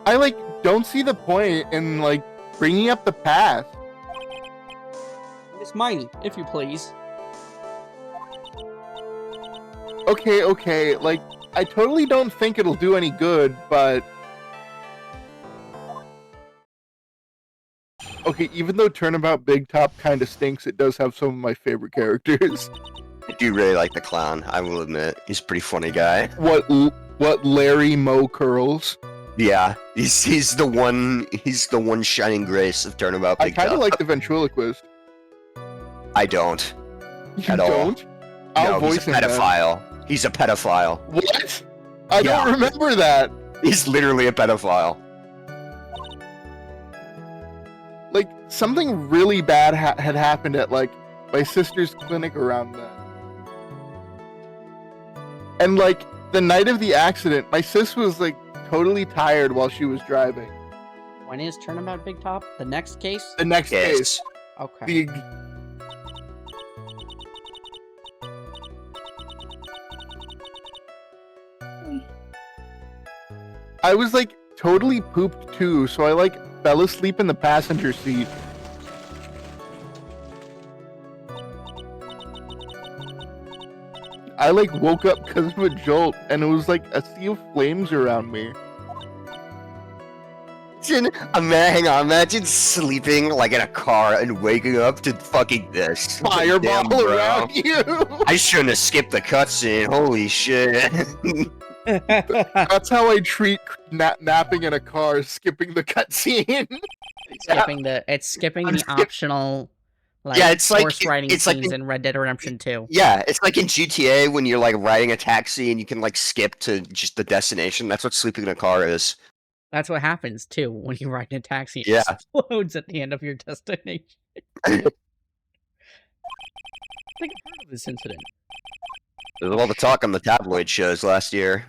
I, like, don't see the point in, like, bringing up the past. Miss Miney, if you please. Okay, like, I totally don't think it'll do any good, but... Okay, even though Turnabout Big Top kinda stinks, it does have some of my favorite characters. I do really like the clown, I will admit. He's a pretty funny guy. What Larry Moe Curls. Yeah, he's the one shining grace of Turnabout I Big kinda Top. like the ventriloquist. I don't. You At all. don't? I'll No, he's a voice him then. pedophile. He's a pedophile. What? I Yeah. don't remember that. He's literally a pedophile. Like, something really bad had happened at, like, my sister's clinic around then. And, like, the night of the accident, my sis was, like, totally tired while she was driving. When is Turnabout Big Top? The next case? The next case, Yes. Okay. I was, like, totally pooped too, so I, like, fell asleep in the passenger seat. I, like, woke up because of a jolt, and it was, like, a sea of flames around me. Hang on, imagine sleeping like in a car and waking up to fucking this. Damn, Fireball bro. around you! I shouldn't have skipped the cutscene. Holy shit. That's how I treat napping in a car, skipping the cutscene. skipping the optional it's like horse riding it's like scenes in Red Dead Redemption 2. Yeah, it's like in GTA when you're like riding a taxi and you can like skip to just the destination. That's what sleeping in a car is. That's what happens too when you ride in a taxi. It Yeah. explodes at the end of your destination. I think I've heard of this incident. There's all the talk on the tabloid shows last year.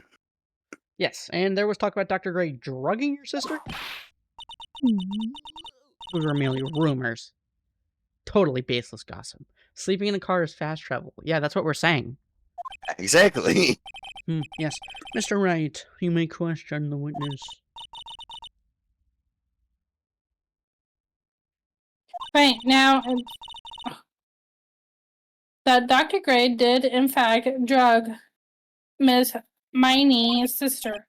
Yes, and there was talk about Dr. Gray drugging your sister. Those were merely rumors. Totally baseless gossip. Sleeping in a car is fast travel. Yeah, that's what we're saying. Exactly. Yes. Mr. Wright, you may question the witness. Right, now, that Dr. Gray did, in fact, drug Miss Miney's sister.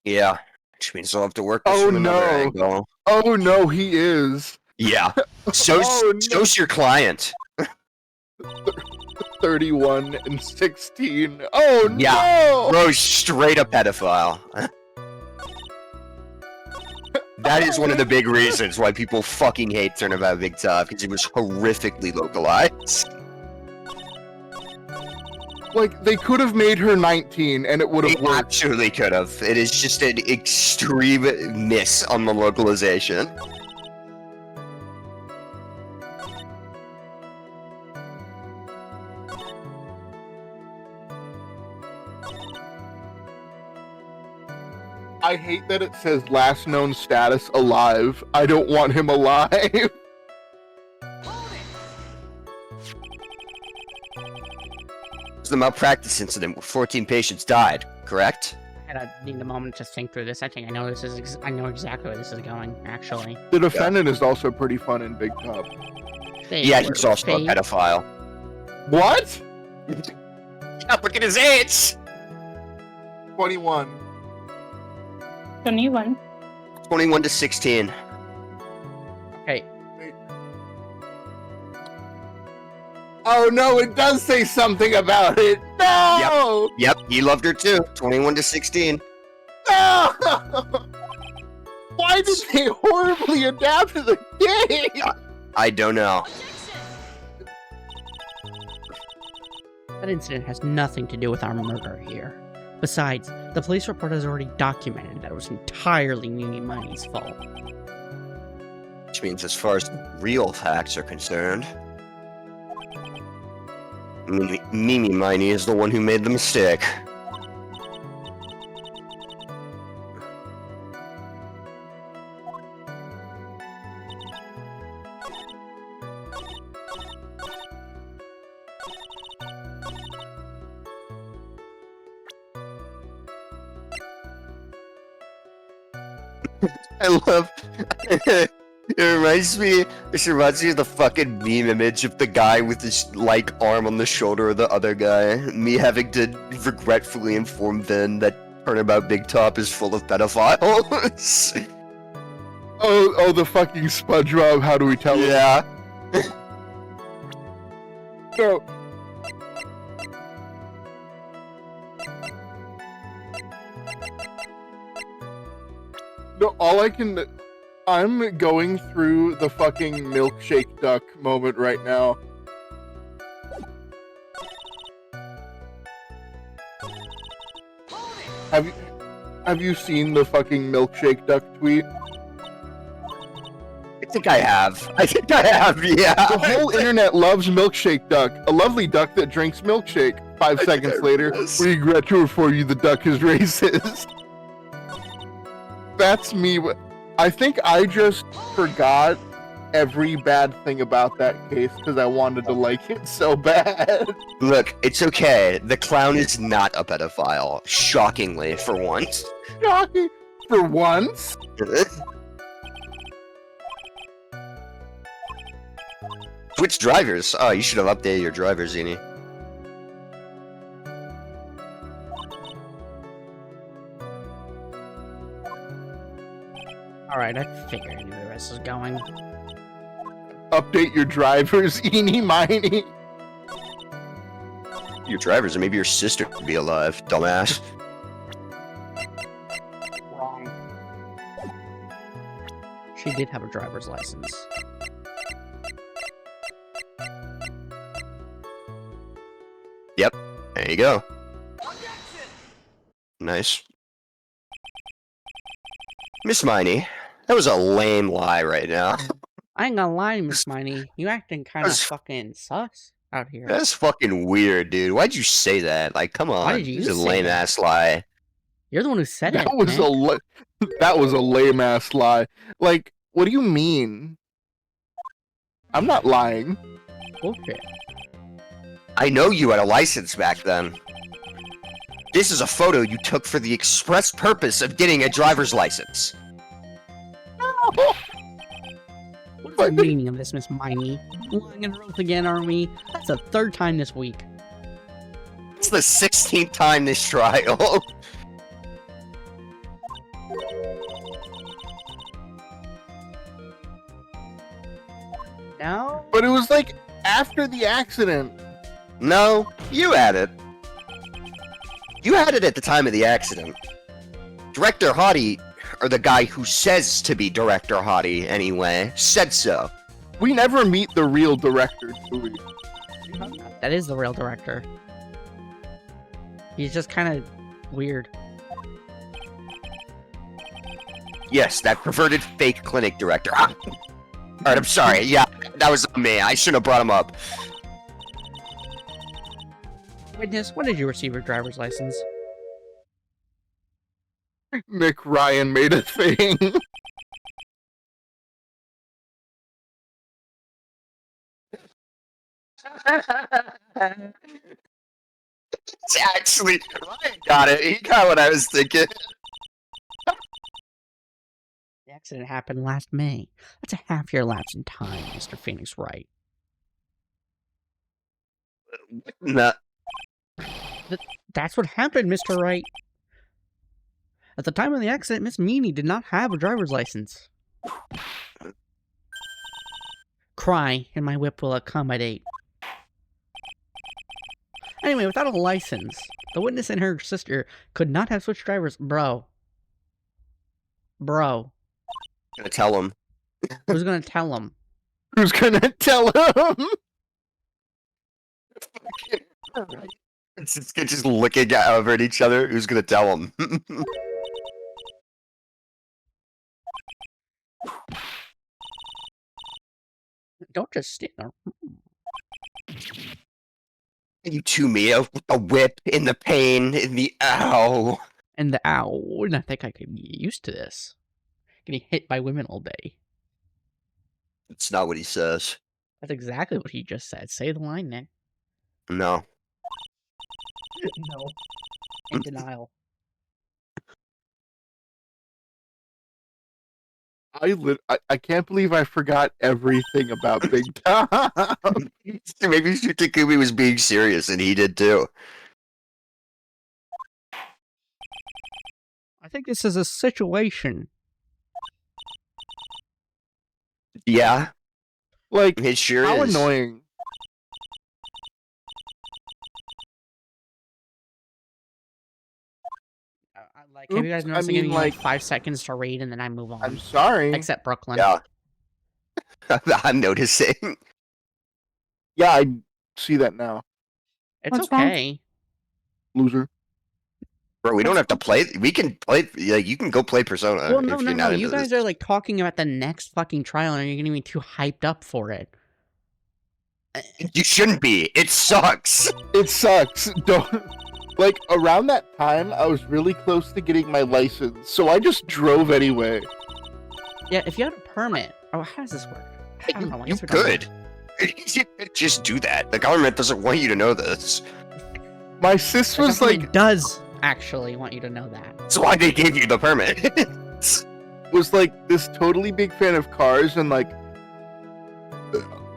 Yeah. Which means I'll have to work this Oh, from another no. angle. Oh no, he is. Yeah. So's your client. 31 and 16. Oh Yeah. no! Bro's straight up pedophile. That is one of the big reasons why people fucking hate Turnabout Big Top, because it was horrifically localized. Like, they could have made her 19 and it would have They worked. absolutely could have. It is just an extreme miss on the localization. I hate that it says last known status alive. I don't want him alive. It was the malpractice incident where 14 patients died, correct? I need a moment to think through this. I think I know this is. I know exactly where this is going. Actually, The defendant is also pretty fun in Big Top. Yeah, he's also a pedophile. What? Yeah, look at his age! 21. 21. 21 to 16. Okay. Oh no, it does say something about it. No! Yep, he loved her too. 21 to 16. No! Why did they horribly adapt to the game? I don't know. That incident has nothing to do with our murder here. Besides, the police report has already documented that it was entirely Mimi Miney's fault. Which means as far as real facts are concerned, Mimi Miney is the one who made the mistake. I love it reminds me of the fucking meme image of the guy with his like arm on the shoulder of the other guy. Me having to regretfully inform Vin that Turnabout Big Top is full of pedophiles. Oh, the fucking SpongeBob, how do we tell him? Yeah. No. No, I'm going through the fucking milkshake duck moment right now. Have you seen the fucking milkshake duck tweet? I think I have, yeah. The whole internet loves milkshake duck, a lovely duck that drinks milkshake. 5 seconds later, regret to inform you the duck is racist. That's me. I think I just forgot every bad thing about that case because I wanted to like it so bad. Look, it's okay. The clown is not a pedophile. Shockingly, for once. Shocking. For once? Switch drivers. Oh, you should have updated your driver, Zini. Alright, I figured I knew where this is going. Update your drivers, eeny miny. Your drivers, or maybe your sister could be alive, dumbass. Wrong. She did have a driver's license. There you go. Nice. Miss Miney, that was a lame lie right now. I ain't gonna lie, Miss Miney. You acting kind of That's- fucking sus out here. That's fucking weird, dude. Why'd you say that? Like, come on. Why did you This is a say lame that? ass lie. You're the one who said That it. was man. that was a lame ass lie. Like, what do you mean? I'm not lying. Bullshit. I know you had a license back then. This is a photo you took for the express purpose of getting a driver's license. What's the meaning of this, Miss Miney? Lying under oath again, are we? That's the third time this week. It's the 16th time this trial. No? But it was like after the accident. No, you had it. You had it at the time of the accident. Director Hottie, or the guy who says to be Director Hottie anyway, said so. We never meet the real director, do we? That is the real director. He's just kind of weird. Yes, that perverted fake clinic director. Alright, I'm sorry. Yeah, that was me. I shouldn't have brought him up. Witness, when did you receive your driver's license? Nick Ryan made a thing. It's actually, Ryan got it. He got what I was thinking. The accident happened last May. That's a half-year lapse in time, Mr. Phoenix Wright. No. That's what happened, Mr. Wright. At the time of the accident, Miss Meany did not have a driver's license. Cry, and my whip will accommodate. Anyway, without a license, the witness and her sister could not have switched drivers. Bro. Gonna tell him. Who's gonna tell him? Who's gonna tell him? It's just looking over at each other. Who's gonna tell him? Don't just stand there. You two, Mia, with the whip, in the pain, in the ow. And the ow, and I think I could get used to this. Getting hit by women all day. It's not what he says. That's exactly what he just said. Say the line, Nick. No. No. In denial. I can't believe I forgot everything about Big Tom. Maybe Takumi was being serious, and he did too. I think this is a situation. Yeah, Like, it sure how is. annoying. Like, have you guys Oops, noticed I mean, giving me like like- 5 seconds to read and then I move on? I'm sorry. Except Brooklyn. Yeah. I'm noticing. Yeah, I see that now. It's What's wrong? okay. Loser. Bro, we don't have to play. We can play. Like, you can go play Persona Well, no, if no, you're no. not You into guys this. are like talking about the next fucking trial and you're getting me too hyped up for it. You shouldn't be. It sucks. It sucks. Don't. Like, around that time, I was really close to getting my license, so I just drove anyway. Yeah, if you had a permit. Oh, how does this work? I don't know. I You guess we don't could. You could just do that. The government doesn't want you to know this. My sis was like, It does actually want you to know that. That's why they gave you the permit. this totally big fan of cars and like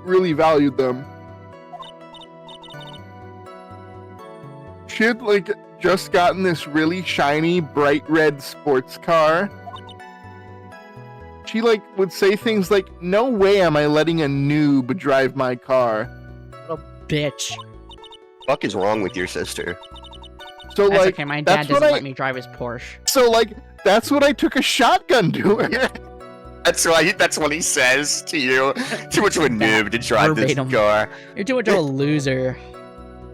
really valued them. She had like just gotten this really shiny bright red sports car. She like would say things like, "No way am I letting a noob drive my car." Little bitch. fuck is wrong with your sister? So That's like, okay, my that's dad what doesn't I- let me drive his Porsche. So like, that's what I took a shotgun doing. That's right. That's what he says to you. Too much of a That noob to drive this verbatim. car. You're too much of a loser.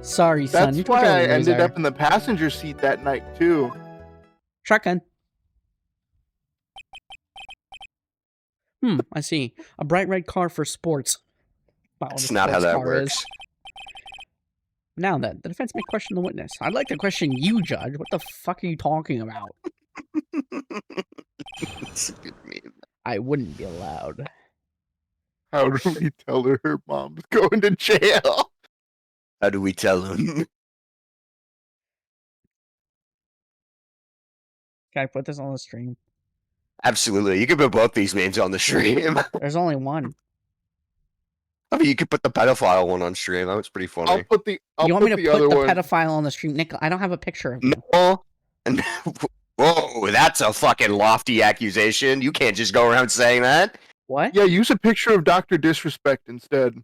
Sorry, son. That's You're too much why of a I ended loser. up in the passenger seat that night too. Shotgun. I see. A bright red car for sports. Wow, That's what a not how sports that car is. works. Now then, the defense may question the witness. I'd like to question you, Judge. What the fuck are you talking about? It's a good meme. I wouldn't be allowed. How do we tell her mom's going to jail? How do we tell him? Can I put this on the stream? Absolutely. You could put both these memes on the stream. There's only one. I mean, you could put the pedophile one on stream. That was pretty I'll funny. put the you want me to other put the one. pedophile on the stream? Nick, I don't have a picture of you. No. Whoa, that's a fucking lofty accusation. You can't just go around saying that. What? Yeah, use a picture of Dr. Disrespect instead.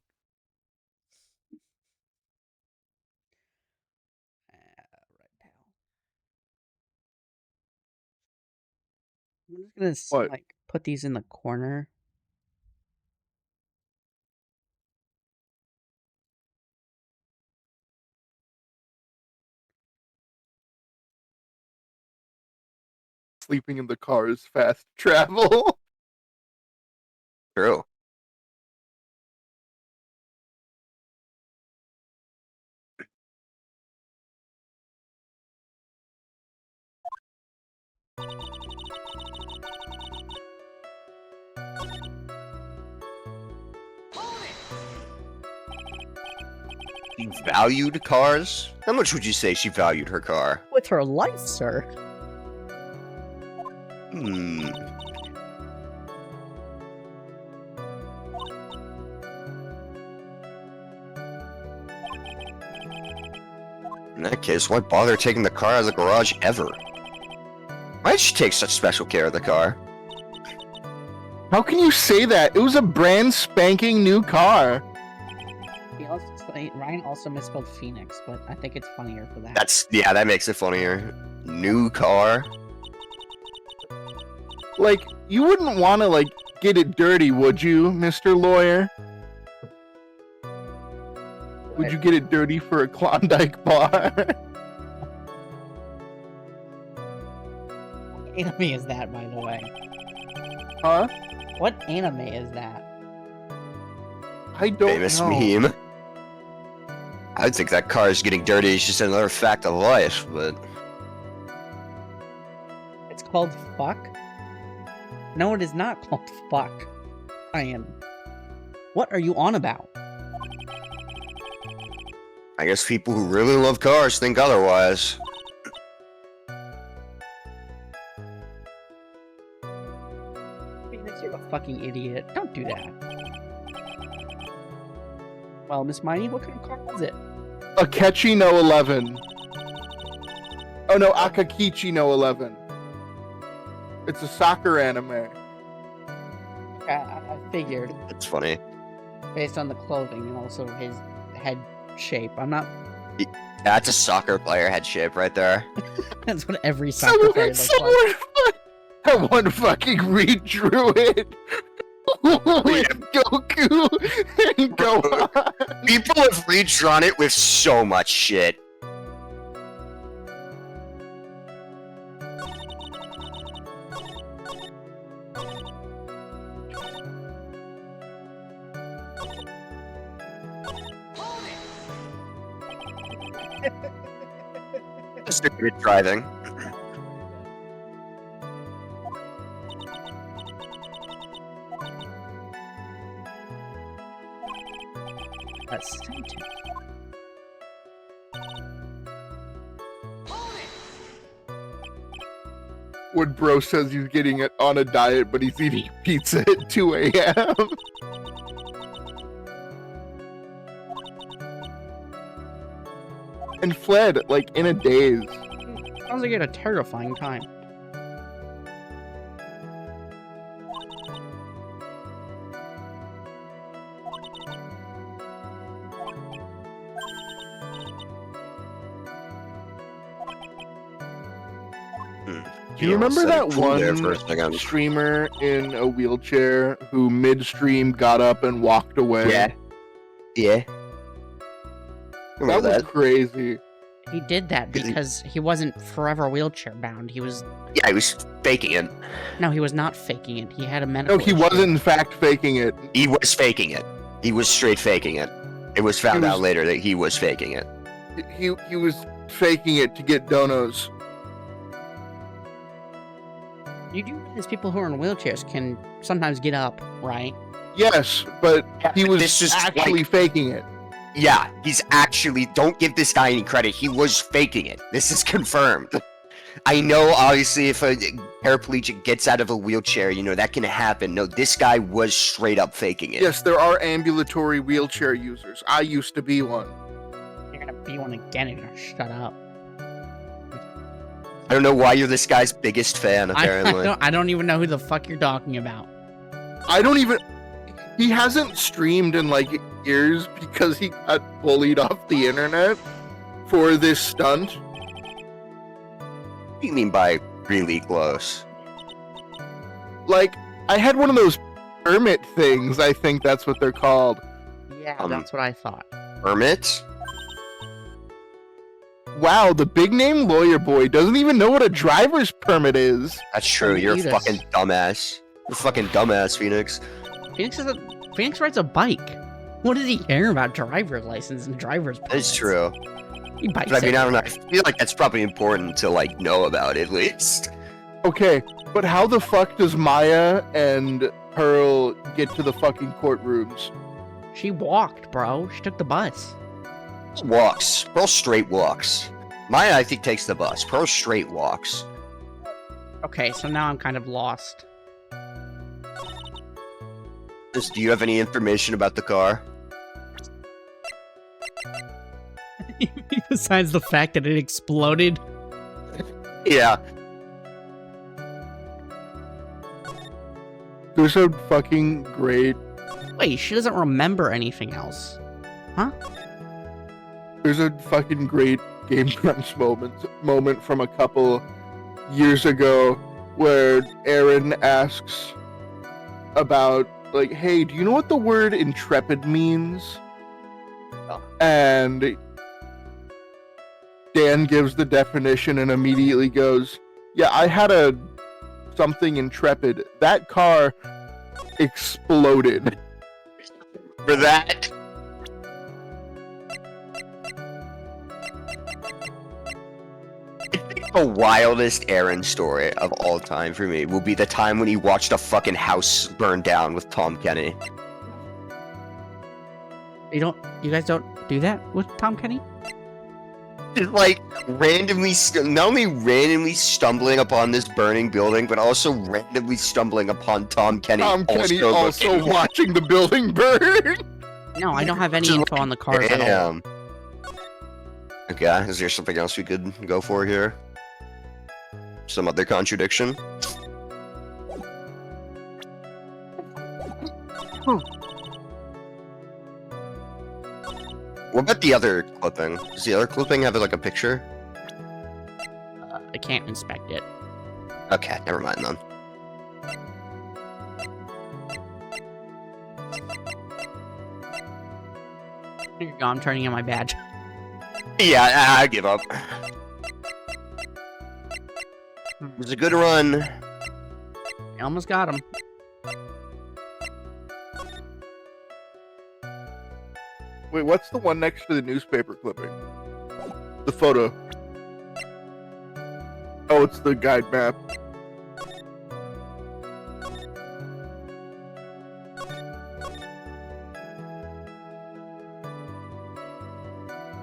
Right, pal. I'm just gonna What? like put these in the corner. Sleeping in the car is fast travel. True. She valued cars? How much would you say she valued her car? With her life, sir. Hmm. In that case, why bother taking the car out of the garage ever? Why did she take such special care of the car? How can you say that? It was a brand spanking new car. Ryan also misspelled Phoenix, but I think it's funnier for that. That makes it funnier. New car? Like, you wouldn't want to, like, get it dirty, would you, Mr. Lawyer? Would you get it dirty for a Klondike bar? What anime is that, by the way? Huh? What anime is that? I don't Famous know. meme. I think that car is getting dirty is just another fact of life, but It's called Fuck? No, it is not called Fuck. Ryan. What are you on about? I guess people who really love cars think otherwise. Phoenix, you're a fucking idiot. Don't do that. Well, Miss Mighty, what kind of car was it? Akechi no 11. Oh no, Akakichi no 11. It's a soccer anime. I figured, It's funny. based on the clothing and also his head shape. I'm not. That's a soccer player head shape right there. That's what every soccer player looks like. Someone fucking redrew it with Goku and Gohan. People have redrawn it with so much shit. Just a good driving. That's same too. When bro says he's getting it on a diet, but he's eating pizza at 2 a.m. And fled, like, in a daze. Sounds like you had a terrifying time. Do you remember that there for a one second. streamer in a wheelchair who midstream got up and walked away? Yeah. Yeah. That was crazy. He did that because he wasn't forever wheelchair bound. He was. Yeah, he was faking it. No, he was not faking it. He had a medical. No, he issue. wasn't in fact faking it. He was faking it. He was straight faking it. It was found out later that he was faking it. He was faking it to get donos. You do realize people who are in wheelchairs can sometimes get up, right? Yes, but he was This is actually faking it. Yeah, he's actually. Don't give this guy any credit. He was faking it. This is confirmed. I know, obviously, if a paraplegic gets out of a wheelchair, that can happen. No, this guy was straight up faking it. Yes, there are ambulatory wheelchair users. I used to be one. You're gonna be one again if you're gonna shut up. I don't know why you're this guy's biggest fan, apparently. I don't even know who the fuck you're talking about. I don't even. He hasn't streamed in like years because he got bullied off the internet for this stunt. What do you mean by really close? Like, I had one of those permit things. I think that's what they're called. Yeah, that's what I thought. Permit? Wow, the big name lawyer boy doesn't even know what a driver's permit is. That's true. You're a Either. fucking dumbass. You're a fucking dumbass, Phoenix. Phoenix rides a bike. What does he care about driver's license and driver's permits? That's true. He bikes But I mean, it. I don't know. I feel like that's probably important to know about at least. Okay, but how the fuck does Maya and Pearl get to the fucking courtrooms? She walked, bro. She took the bus. Walks. Pearl straight walks. Maya, I think, takes the bus. Pearl straight walks. Okay, so now I'm kind of lost. Do you have any information about the car? Besides the fact that it exploded. Yeah. There's a fucking great. Wait, she doesn't remember anything else. There's a fucking great Game Grumps moment from a couple years ago where Aaron asks about, like, hey, do you know what the word intrepid means? And Dan gives the definition and immediately goes, yeah, I had a something intrepid. That car exploded. For that. The wildest Aaron story of all time for me will be the time when he watched a fucking house burn down with Tom Kenny. You guys don't do that with Tom Kenny? Just randomly, not only randomly stumbling upon this burning building, but also randomly stumbling upon Tom Kenny. Tom Kenny also watching the building burn. No, I don't have any info on the cars at all. Damn. Okay, is there something else we could go for here? Some other contradiction? What about the other clipping? Does the other clipping have a picture? I can't inspect it. Okay, never mind then. Here you go, I'm turning in my badge. Yeah, I give up. It was a good run. I almost got him. Wait, what's the one next to the newspaper clipping? The photo. Oh, it's the guide map.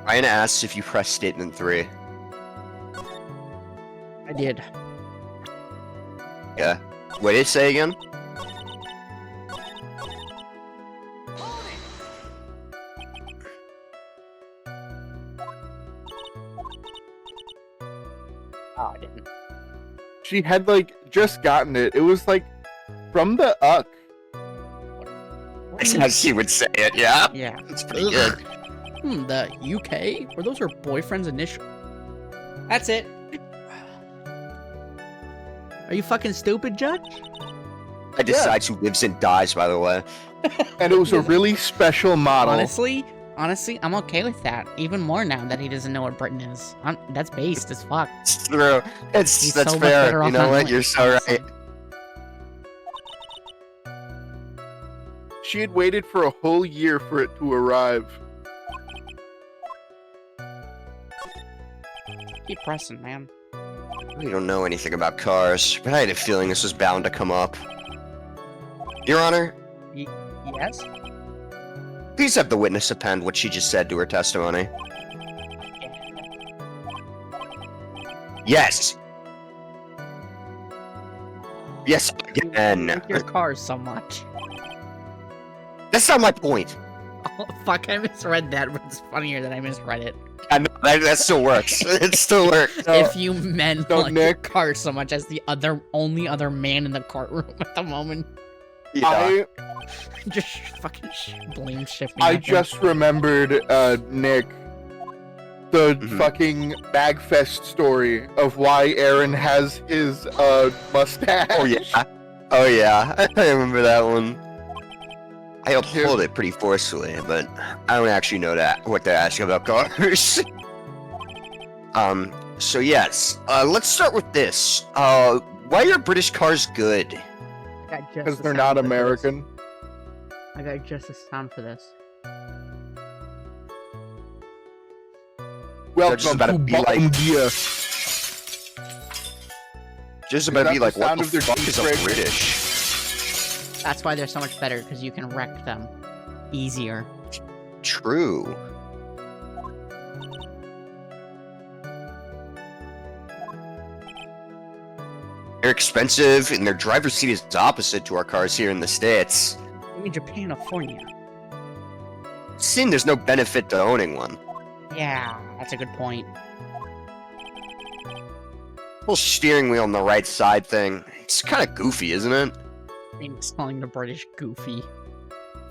Ryan asks if you pressed statement 3. I did. Yeah. What did it say again? Oh, I didn't. She had just gotten it. It was from the UC. That's how she would say it, yeah? Yeah. That's pretty good. The UK? Or those are boyfriend's initial? That's it. Are you fucking stupid, Judge? I decides who lives and dies, by the way. And it was a really special model. Honestly, I'm okay with that. Even more now that he doesn't know what Britain is. That's based as fuck. It's true. That's He's so much fair. better You off know on what? Wright, You're so honestly. right. She had waited for a whole year for it to arrive. Keep pressing, man. We don't know anything about cars, but I had a feeling this was bound to come up. Your Honor, Yes? please have the witness append what she just said to her testimony. Yes. Yes, You again. like your cars so much. That's not my point. Oh, fuck, I misread that, but it's funnier that I misread it. I know, that still works. It still works. No, If you meant no, like your Nick. car so much as the only other man in the courtroom at the moment, Yeah. just fucking blame shifting. I at them. just remembered, Nick, the Mhm. fucking Magfest story of why Aaron has his mustache. Oh yeah. Oh yeah. I remember that one. I uphold it pretty forcefully, but I don't actually know what they're asking about cars. So yes. Let's start with this. Why are British cars good? I got just Because the they're sound not for this. American. I got just the sound for this. Welcome about to to be like- Bombardier. Just about to that be the like, what sound the of their fuck is a toothbreak? British? That's why they're so much better, because you can wreck them easier. True. They're expensive, and their driver's seat is opposite to our cars here in the States. I mean, Japanifornia. Sin, there's no benefit to owning one. Yeah, that's a good point. Whole steering wheel on the right side thing. It's kind of goofy, isn't it? I mean, calling the British goofy.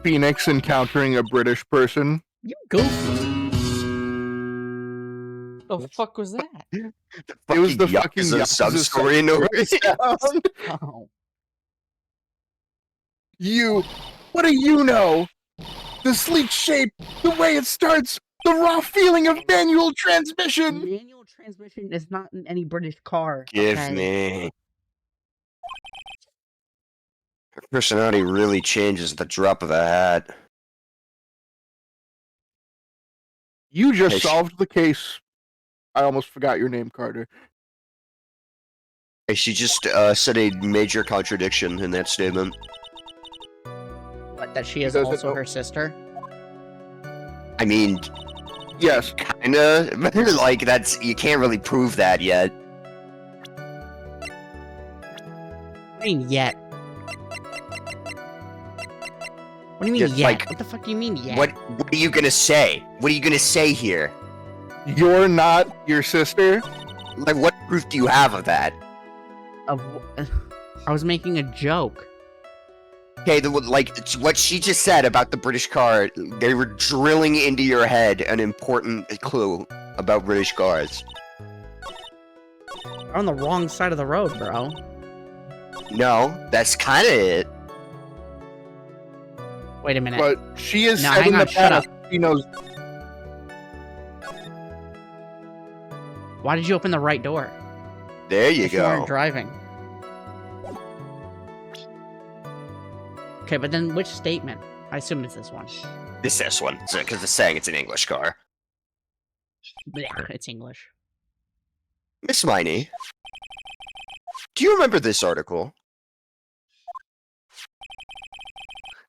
Phoenix encountering a British person. You goofy. The fuck was that? It was the fucking Yakuza Yakuza sub-story noise. sound. Oh. You, what do you know? The sleek shape, the way it starts, the raw feeling of manual transmission. Manual transmission is not in any British car. Give okay? me. Her personality really changes at the drop of a hat. You just Hey, solved the case. I almost forgot your name, Carter. She just said a major contradiction in that statement. What, that she is doesn't also know- her sister? I mean, Yes, kinda. Like, that's. You can't really prove that yet. What do you mean, yet? What do you mean, Just yet? like- What the fuck do you mean, yet? What are you gonna say? What are you gonna say here? you're not your sister. Like, what proof do you have of that? I was making a joke. Okay, like, it's what she just said about the British car, they were drilling into your head an important clue about British cars. You're on the wrong side of the road, bro. No, that's kind of it. Wait a minute. But she is No, said hang in the on, shut past. She knows. Why did you open the right door? There you if you weren't go. driving. Okay, but then which statement? I assume it's this one. It's this one, because it's saying it's an English car. Yeah, it's English. Miss Miney, do you remember this article?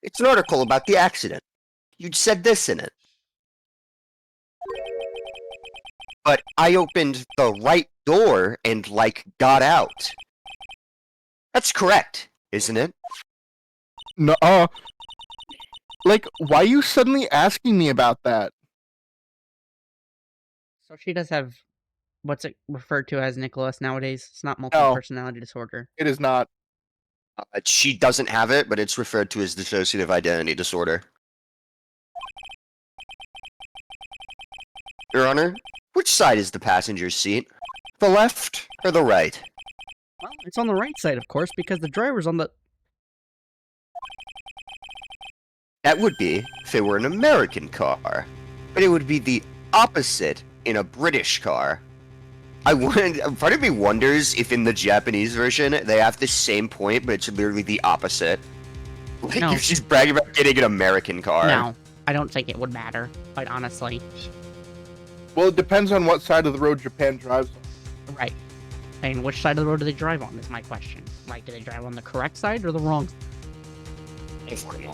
It's an article about the accident. You'd said this in it. But I opened the right door and, like, got out. That's correct, isn't it? No, like, why are you suddenly asking me about that? So she does have what's it referred to as Nicholas nowadays? It's not multiple personality disorder. It is not. She doesn't have it, but it's referred to as dissociative identity disorder. Your Honor, which side is the passenger seat? The left or the right? Well, it's on the right side, of course, because the driver's on the... That would be if it were an American car, but it would be the opposite in a British car. Part of me wonders if in the Japanese version they have the same point, but it's literally the opposite. Like, No. if she's bragging about getting an American car. No, I don't think it would matter, quite honestly. Well, it depends on what side of the road Japan drives on. Right. And which side of the road do they drive on, is my question. Like, do they drive on the correct side or the wrong?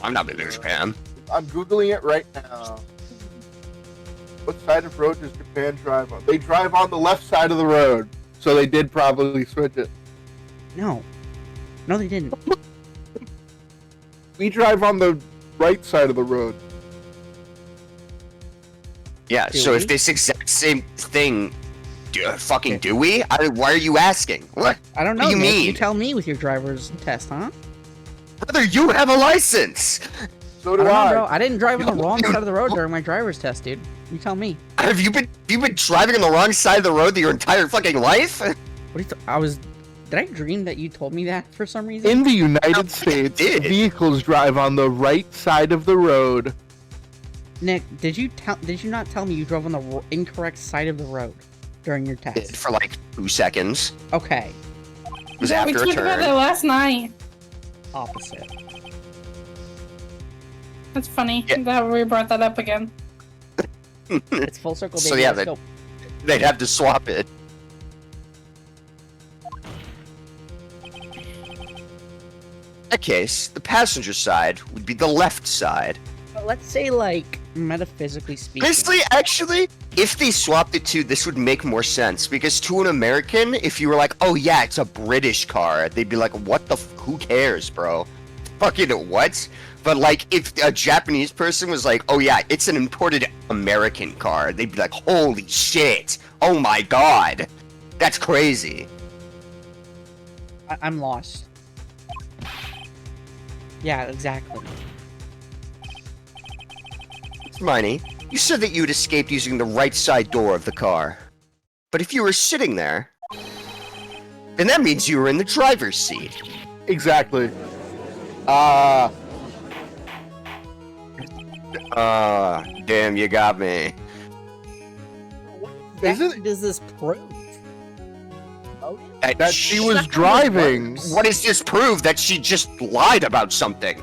I'm not been to Japan. I'm Googling it right now. What side of road does Japan drive on? They drive on the left side of the road. So they did probably switch it. No. No, they didn't. We drive on the right side of the road. Yeah, Do so we? if this exact same thing, do we? Why are you asking? What? I don't know, What do you Nick. mean? You tell me with your driver's test, huh? Brother, you have a license! So I do don't know, I. bro. I didn't drive on the wrong side of the road during my driver's test, dude. You tell me. Have you been driving on the wrong side of the road your entire fucking life? What do you I was... Did I dream that you told me that for some reason? In the I United States, did. vehicles drive on the right side of the road. Nick, did you not tell me you drove on the incorrect side of the road during your test? For like 2 seconds. Okay. It was We after a talked about that turn. last night. Opposite. That's funny Yeah. that we brought that up again. It's full circle, baby. So yeah, Let's go. They'd have to swap it. In that case, the passenger side would be the left side. But let's say, like, metaphysically speaking. Honestly, actually, if they swapped the two, this would make more sense. Because to an American, if you were like, oh yeah, it's a British car, they'd be like, what the who cares, bro? Fucking what? But like, if a Japanese person was like, oh yeah, it's an imported American car, they'd be like, holy shit, oh my god, that's crazy. I'm lost. Yeah, exactly. Hermione, you said that you had escaped using the right side door of the car. But if you were sitting there, then that means you were in the driver's seat. Exactly. Damn, you got me. Is it- What does this prove? That she was driving. What does this prove? That she just lied about something?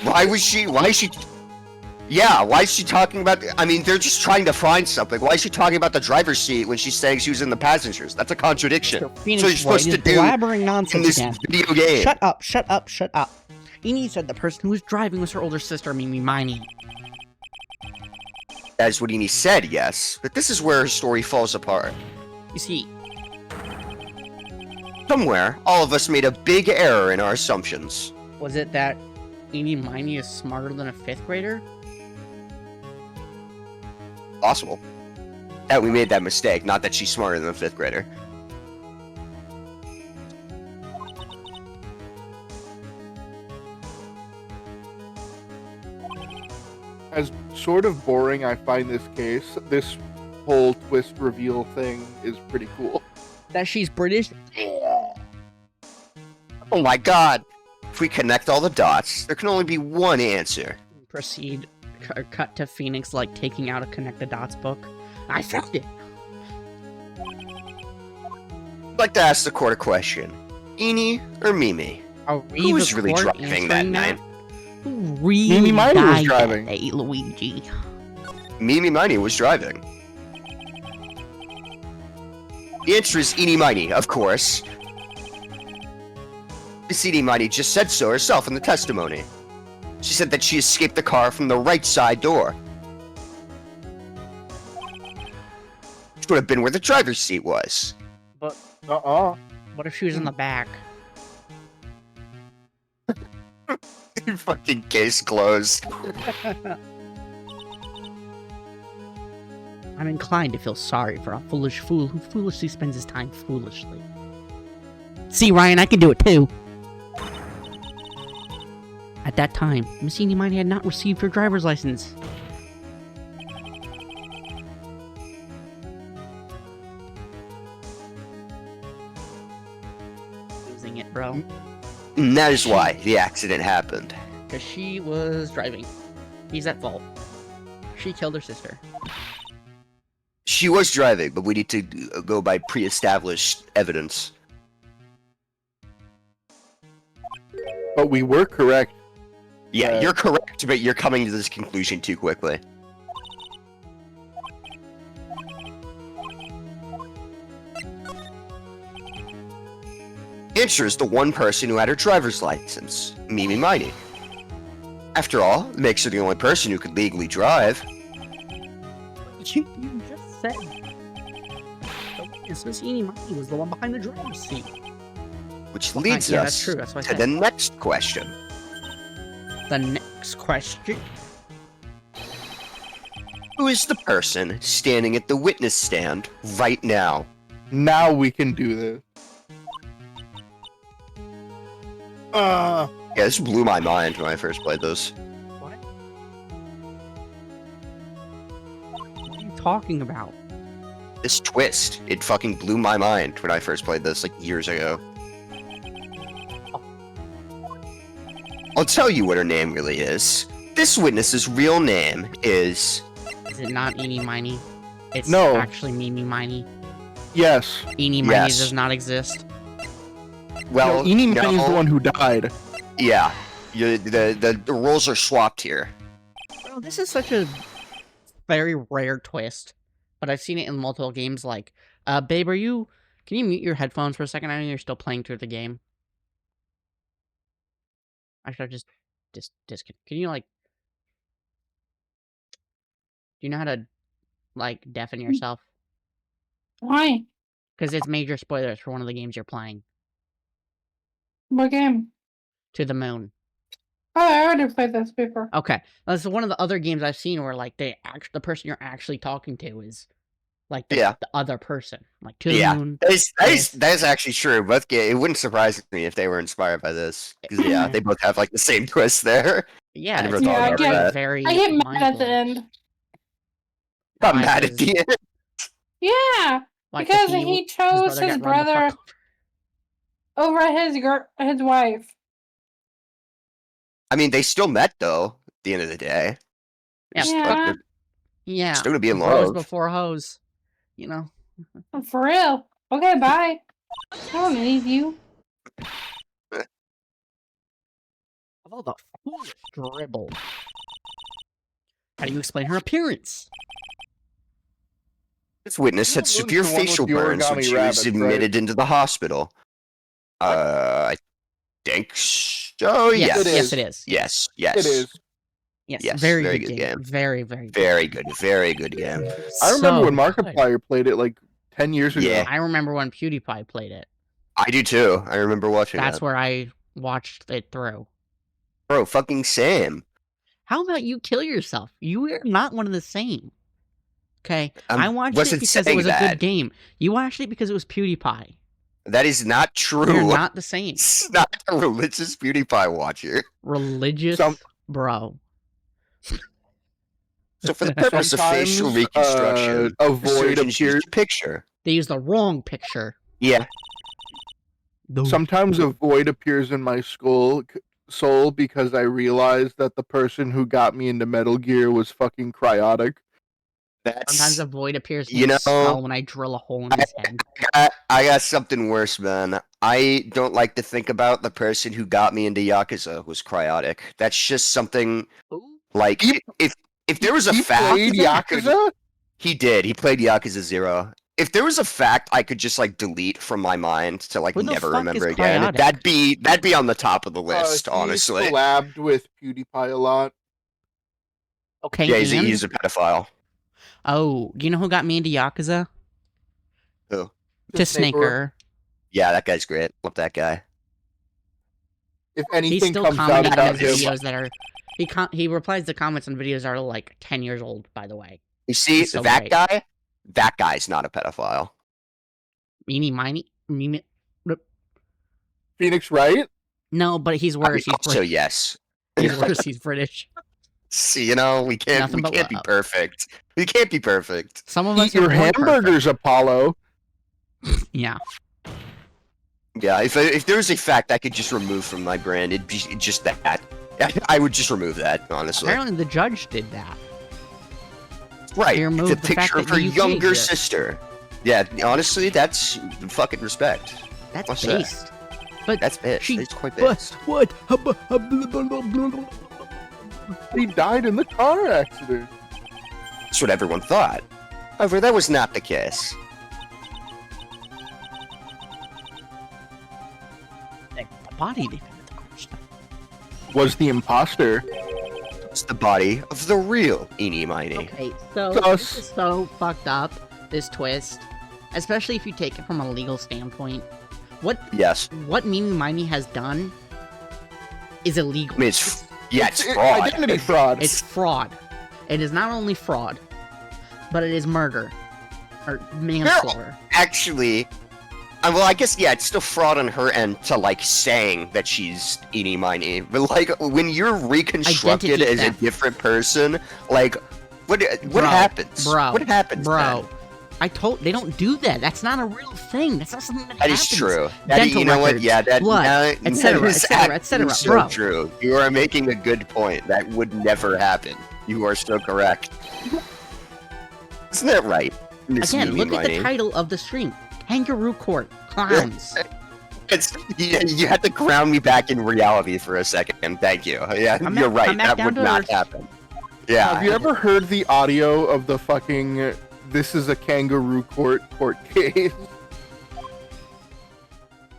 Why is she talking about... I mean, they're just trying to find something. Why is she talking about the driver's seat when she's saying she was in the passengers? That's a contradiction. Mr. Phoenix So you're supposed Wright to is do blabbering in nonsense this again. video game. Shut up, shut up, shut up. Eni said the person who was driving was her older sister, Mimi Miney. That's what Eni said, yes. But this is where her story falls apart. You see, Somewhere, all of us made a big error in our assumptions. was it that Eni Miney is smarter than a 5th grader? Possible. That we made that mistake, not that she's smarter than a 5th grader. As sort of boring I find this case, this whole twist reveal thing is pretty cool. That she's British? Oh my god! If we connect all the dots, there can only be one answer. Proceed, cut to Phoenix, like, taking out a Connect the Dots book. I found it! I'd like to ask the court a question. Eni or Mimi? Are we Who was the really court driving that answering night? Who really Mimi Miney was died driving. that day, Luigi? Mimi Miney was driving. The answer is Eni Miney, of course. Miss Eni Miney just said so herself in the testimony. She said that she escaped the car from the right side door. Which would have been where the driver's seat was. But what if she was in the back? Fucking case closed. I'm inclined to feel sorry for a foolish fool who foolishly spends his time foolishly. See, Ryan, I can do it too! At that time, Miss Eni Miney had not received her driver's license. minimizing it, bro. And that is why the accident happened. Because she was driving. He's at fault. She killed her sister. She was driving, but we need to go by pre-established evidence. But we were correct. Yeah, you're correct, but you're coming to this conclusion too quickly. Answer is the one person who had her driver's license, Mimi Miney. After all, it makes her the only person who could legally drive. You just said Miss Money was the one behind the driver's seat. Which leads yeah, us that's true. That's what I to said. the next question. The next question. Who is the person standing at the witness stand right now? Now we can do this. Yeah, this blew my mind when I first played this. What? What are you talking about? This twist, it fucking blew my mind when I first played this, like, years ago. I'll tell you what her name really is. This witness's real name is... Is it not Eeny Miny? It's No. actually Mimi Miny. Yes. Eeny Miny Yes. does not exist. Well, no, Eeny Miny is the one who died. Yeah, the roles are swapped here. Bro, this is such a very rare twist. But I've seen it in multiple games like, babe, can you mute your headphones for a second? I know you're still playing through the game. Actually, can you, like... Do you know how to, like, deafen yourself? Why? Because it's major spoilers for one of the games you're playing. What game? To the Moon. Oh, I already played this before. Okay. That's one of the other games I've seen where, like, the person you're actually talking to is, like, the other person. Like, To the Moon. That is actually true. Both it wouldn't surprise me if they were inspired by this. 'Cause, yeah, they both have, like, the same twist there. Yeah, I never it's thought about that. very I get mad at the mind-blowing. end. I'm Why, mad at 'cause- the end. Yeah, why, because he chose his got run the brother fuck over. over his wife. I mean, they still met, though, at the end of the day. Yeah. Just, Yeah. like, Yeah. still gonna be in Bros love. before hoes. You know? For real. Okay, bye. I don't need you. Of all the foolish dribble. How do you explain her appearance? This witness had This is severe the one with facial the burns when origami she rabbits, was right? admitted into the hospital. I think so. Yes, It yes, is. it is. Yes. Yes. It is. Yes, Yes, very, very good good game. game. Very, very good. Very good. Very good game. I remember when So good. Markiplier played it like 10 years ago. Yeah. I remember when PewDiePie played it. I do too. I remember watching That's that. where I watched it through. Bro, fucking Sam. How about you kill yourself? You are not one of the same. Okay? I watched it wasn't because it saying was a that. good game. You watched it because it was PewDiePie. That is not true. You're not the same. It's not a religious PewDiePie watcher. Religious bro. So for the purpose of facial Sometimes, reconstruction, a void surgeons used appears. a picture. They used the wrong picture. Yeah. Sometimes a void appears in my soul because I realized that the person who got me into Metal Gear was fucking cryotic. That's Sometimes a void appears in you his know, skull when I drill a hole in his head. I got something worse, man. I don't like to think about the person who got me into Yakuza was cryotic. That's just something Ooh. like if there was a He fact played Yakuza? He did. He played Yakuza 0. If there was a fact I could just like delete from my mind to like Who the never fuck remember is again, cryotic? that'd be on the top of the list, He honestly. collabed with PewDiePie a lot. Okay, Yeah, and? he's a pedophile. Oh, do you know who got me into Yakuza? Who? To Snaker. Yeah, that guy's great. Love that guy. If He's anything still comes out commenting on about him, videos that are... He replies to comments on videos that are like 10 years old, by the way. You see, He's so that great. guy? That guy's not a pedophile. Meanie Miney? Phoenix Wright? No, but he's worse. He's Also, British. yes. He's worse. He's British. See, you know, we can't Nothing but be love. perfect. We can't be perfect. Some of us Eat your are born perfect. hamburgers, Apollo. Yeah. Yeah, if there was a fact I could just remove from my brand, it'd be just that. I would just remove that, honestly. Apparently the judge did that. Right, He removed the the fact picture of that her you younger changed it. sister. Yeah, honestly, that's fucking respect. That's What's that? based. But That's pissed. she- It's quite but pissed. what? He died in the car accident. That's what everyone thought. However, that was not the case. The body they found at the corner store. Was the imposter. It's the body of the real Eenie Miney. Okay, so Sus. this is so fucked up, this twist. Especially if you take it from a legal standpoint. Yes. What Mimi Miney has done is illegal. I mean, it's fraud. Identity fraud. It's fraud. It is not only fraud, but it is murder. Or manslaughter. Actually, well, I guess, yeah, it's still fraud on her end to, like, saying that she's Eenie Miney. But, like, when you're reconstructed Identity as a theft. different person, like, what Bro, happens? bro, What happens Bro, then? they don't do that. That's not a real thing. That's not something that That happens. is true. Dental You know what? records, Yeah, that blood, that etc., is etc., actually etc., so bro. true. You are making a good point. That would never happen. You are so correct. Isn't that right, Miss Again, Mimi look at the Miney? title of the stream. Kangaroo Court. Clowns. You had to ground me back in reality for a second. Thank you. Yeah, I'm you're back- right. I'm back That down would to not earth. happen. Yeah. Have you ever heard the audio of the fucking "This is a kangaroo court" case?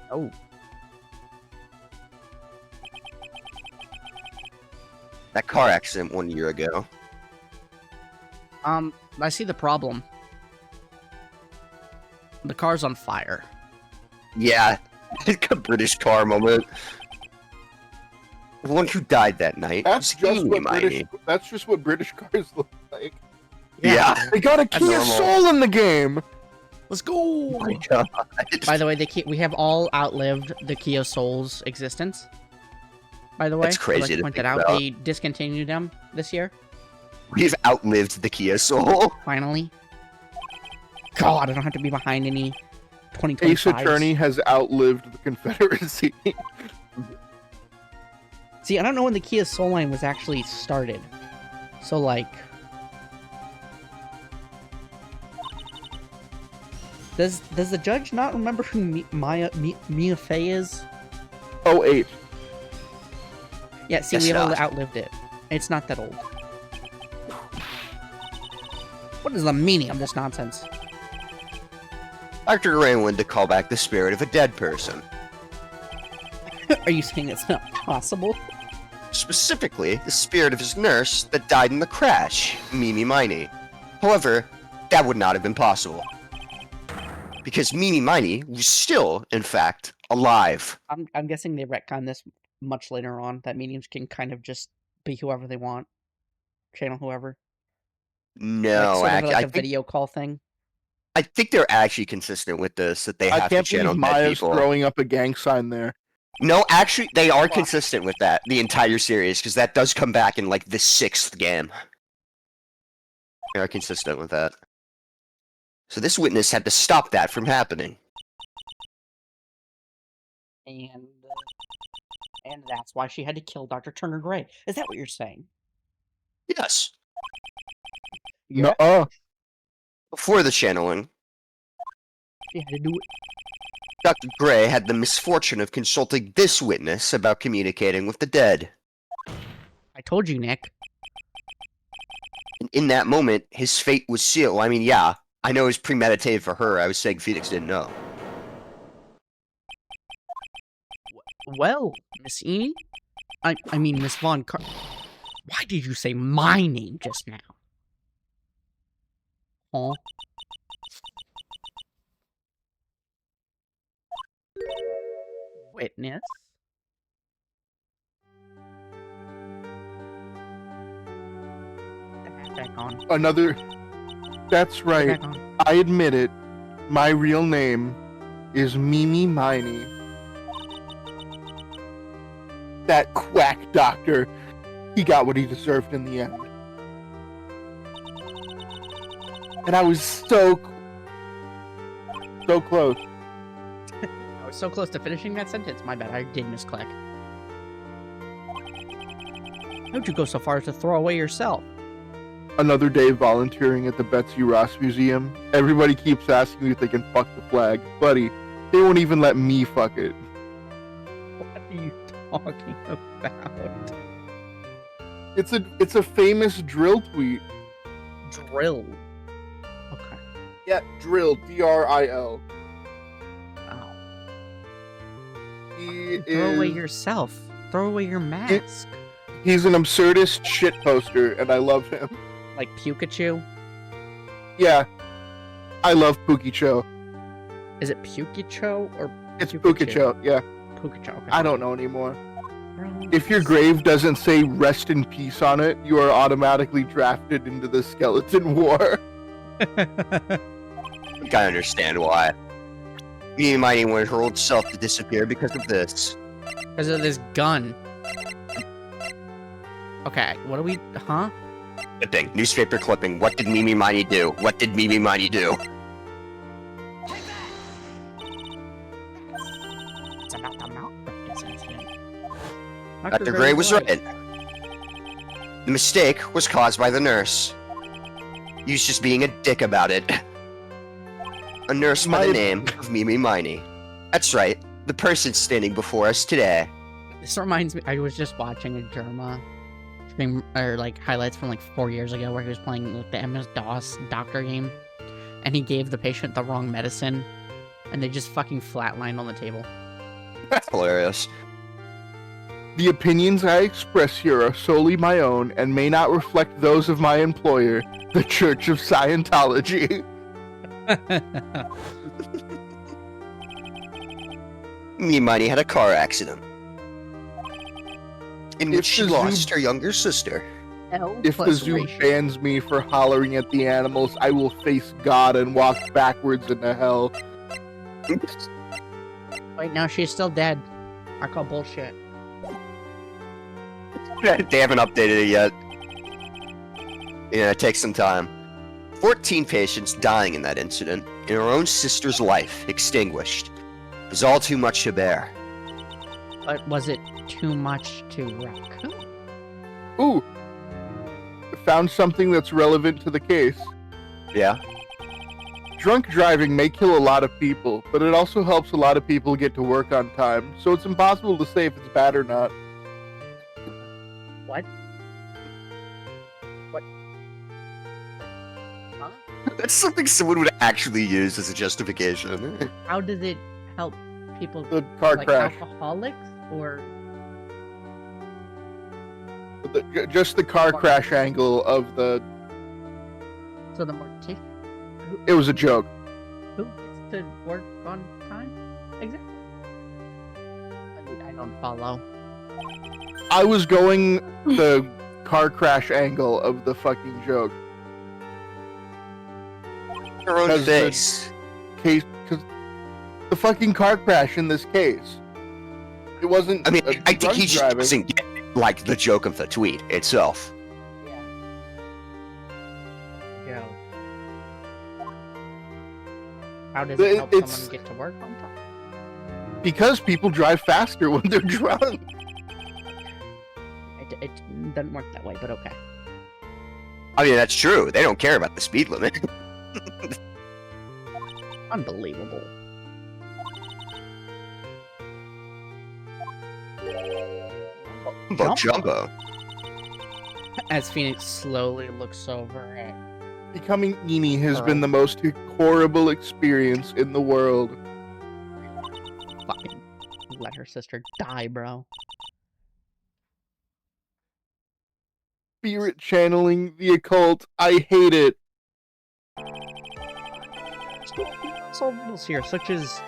Oh. That car accident 1 year ago? I see the problem. The car's on fire. Yeah. A British car moment. The one who died that night. That's was just Eenie what Miney. British. That's just what British cars look like. Yeah. They got a That's Kia normal. Soul in the game. Let's Oh go! my god. By the way, we have all outlived the Kia Soul's existence. By the way, That's crazy I'd like to to point that think out. about. They discontinued them this year, We've outlived the Kia Soul. finally. God, I don't have to be behind any 2025s. Ace Attorney has outlived the Confederacy. See, I don't know when the Kia Soul line was actually started. So, like... Does the judge not remember who Mia Fey is? 08. Yeah, see, Guess we all not. outlived it. It's not that old. What is the meaning of this nonsense? Dr. Gray wanted to call back the spirit of a dead person. Are you saying it's not possible? Specifically, the spirit of his nurse that died in the crash, Mimi Miney. However, that would not have been possible. Because Mimi Miney was still, in fact, alive. I'm guessing they retcon this much later on, that mediums can kind of just be whoever they want. Channel whoever. No, like, sort of like I a think video call thing. I think they're actually consistent with this, that they I have to can't channel believe dead Maya's people. throwing up a gang sign there. No, actually, they are consistent with that, the entire series, because that does come back in, like, the 6th game. They are consistent with that. So this witness had to stop that from happening. And that's why she had to kill Dr. Turner Gray. Is that what you're saying? Yes. Yeah. Nuh-uh. Before the channeling, She had to do it. Dr. Gray had the misfortune of consulting this witness about communicating with the dead. I told you, Nick. And in that moment, his fate was sealed. I mean, yeah, I know it was premeditated for her. I was saying Phoenix didn't know. Well, Miss E? I mean, Miss Von Car... Why did you say my name just now? Huh? Witness? Put the hat back on. Another. That's Put it right. back on. I admit it. My real name is Mimi Miney. That quack doctor. He got what he deserved in the end. And I was so close. I was so close to finishing that sentence. My bad, I did misclick. How'd you go so far as to throw away yourself? Another day volunteering at the Betsy Ross Museum. Everybody keeps asking me if they can fuck the flag. Buddy, they won't even let me fuck it. What are you talking about? It's a famous drill tweet. Drill. Okay. Yeah, drill. D-R-I-L. Wow. He Throw away is- yourself. Throw away your mask. He's an absurdist shit poster, and I love him. Like Pikachu? Yeah, I love Pukicho. Is it Pukicho or It's Pukichu? Pukicho, yeah. Pukicho, okay. I don't know anymore. If your grave doesn't say rest in peace on it, you are automatically drafted into the skeleton war. I think I understand why. Me and Mighty wanted her old self to disappear because of this. Because of this gun. Okay, what do we... Huh? Clipping. Newspaper clipping. What did Mimi Mighty do? What did Mimi Mighty do? It's about the malpractice incident. Dr. Gray was right. The mistake was caused by the nurse. He was just being a dick about it. A nurse by the name of Mimi Mighty. That's right. The person standing before us today. This reminds me, I was just watching a Germa stream, or like highlights from like 4 years ago where he was playing like the MS-DOS doctor game, and he gave the patient the wrong medicine, and they just fucking flatlined on the table. That's hilarious. The opinions I express here are solely my own and may not reflect those of my employer, the Church of Scientology. Mimi Mighty had a car accident in which If she the zoo- lost her younger sister. If the zoo bans me for hollering at the animals, I will face God and walk backwards into hell. Wait, no, she's still dead. I call bullshit. They haven't updated it yet. Yeah, it takes some time. 14 patients dying in that incident, and her own sister's life extinguished. It was all too much to bear. But was it too much to raccoon? Ooh! Found something that's relevant to the case. Yeah? Drunk driving may kill a lot of people, but it also helps a lot of people get to work on time, so it's impossible to say if it's bad or not. What? What? Huh? That's something someone would actually use as a justification. How does it help people, The car like crash. alcoholics, or... Just the car crash angle of the... So the mortician... It was a joke. Who gets to work on time? Exactly. I don't follow. I was going the car crash angle of the fucking joke. Her own Because the- face. Case, because the fucking car crash in this case. It wasn't. I mean, a I think drunk he just driving. doesn't get, like, the joke of the tweet itself. Yeah. How does It- it help it's- someone get to work on time? Because people drive faster when they're drunk. It doesn't work that way, but okay. I mean, that's true. They don't care about the speed limit. Unbelievable. But Jumbo. As Phoenix slowly looks over at... Becoming Eenie has been the most horrible experience in the world. Fucking let her sister die, bro. Spirit channeling the occult. I hate it. Still unsolved riddles here, such as...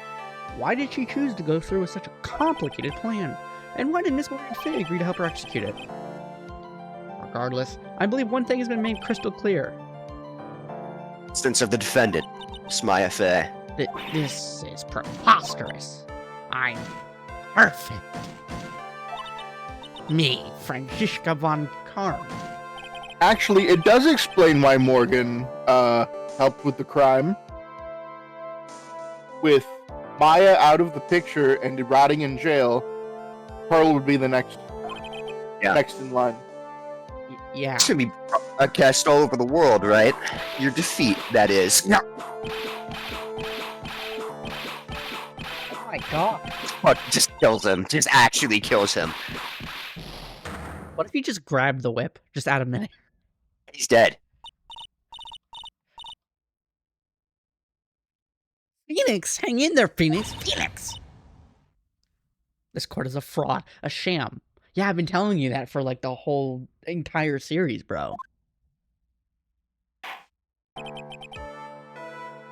Why did she choose to go through with such a complicated plan? And why did Miss Morgan Fay agree to help her execute it? Regardless, I believe one thing has been made crystal clear. Instance of the defendant, Smaya Fay. That this is preposterous. I'm perfect. Me, Franziska von Karm. Actually, it does explain why Morgan helped with the crime. With Maya out of the picture and rotting in jail, Pearl would be the next in line. Yeah. It's gonna be broadcast all over the world, right? Your defeat, that is. No. Oh my god. Fuck, just kills him. Just actually kills him. What if you just grab the whip? Just add a minute. He's dead. Phoenix! Hang in there, Phoenix! Phoenix! This court is a fraud. A sham. Yeah, I've been telling you that for like the whole entire series, bro.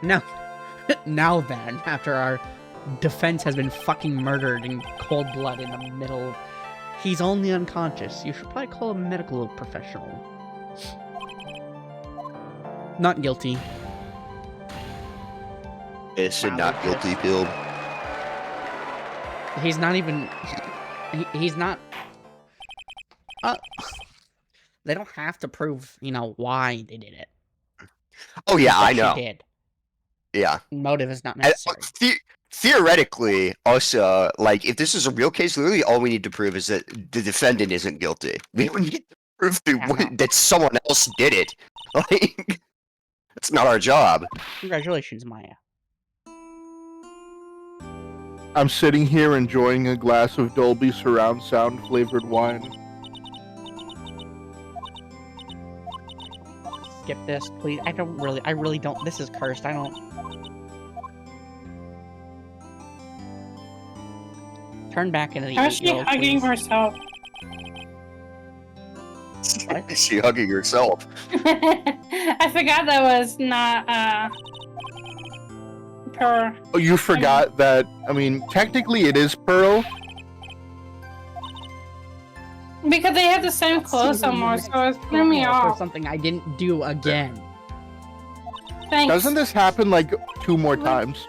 Now, now then, after our defense has been fucking murdered in cold blood in the middle, he's only unconscious. You should probably call a medical professional. Not guilty. It's a not guilty build. He's not even. He's not. They don't have to prove, why they did it. Oh yeah, But I she know. did. Yeah. Motive is not necessary. Theoretically, also, like, if this is a real case, literally all we need to prove is that the defendant isn't guilty. We don't need to prove that someone else did it. Like, that's not our job. Congratulations, Maya. I'm sitting here enjoying a glass of Dolby surround sound flavored wine. Skip this, please. I really don't. This is cursed. I don't. Turn back into the How's she 8-year-old, hugging please. herself? What? Is she hugging herself? I forgot that was not Pearl. Oh, you forgot that, technically it is Pearl. Because they have the same clothes somewhere, so it threw me For off. something I didn't do again. Thanks. Doesn't this happen like 2 more times?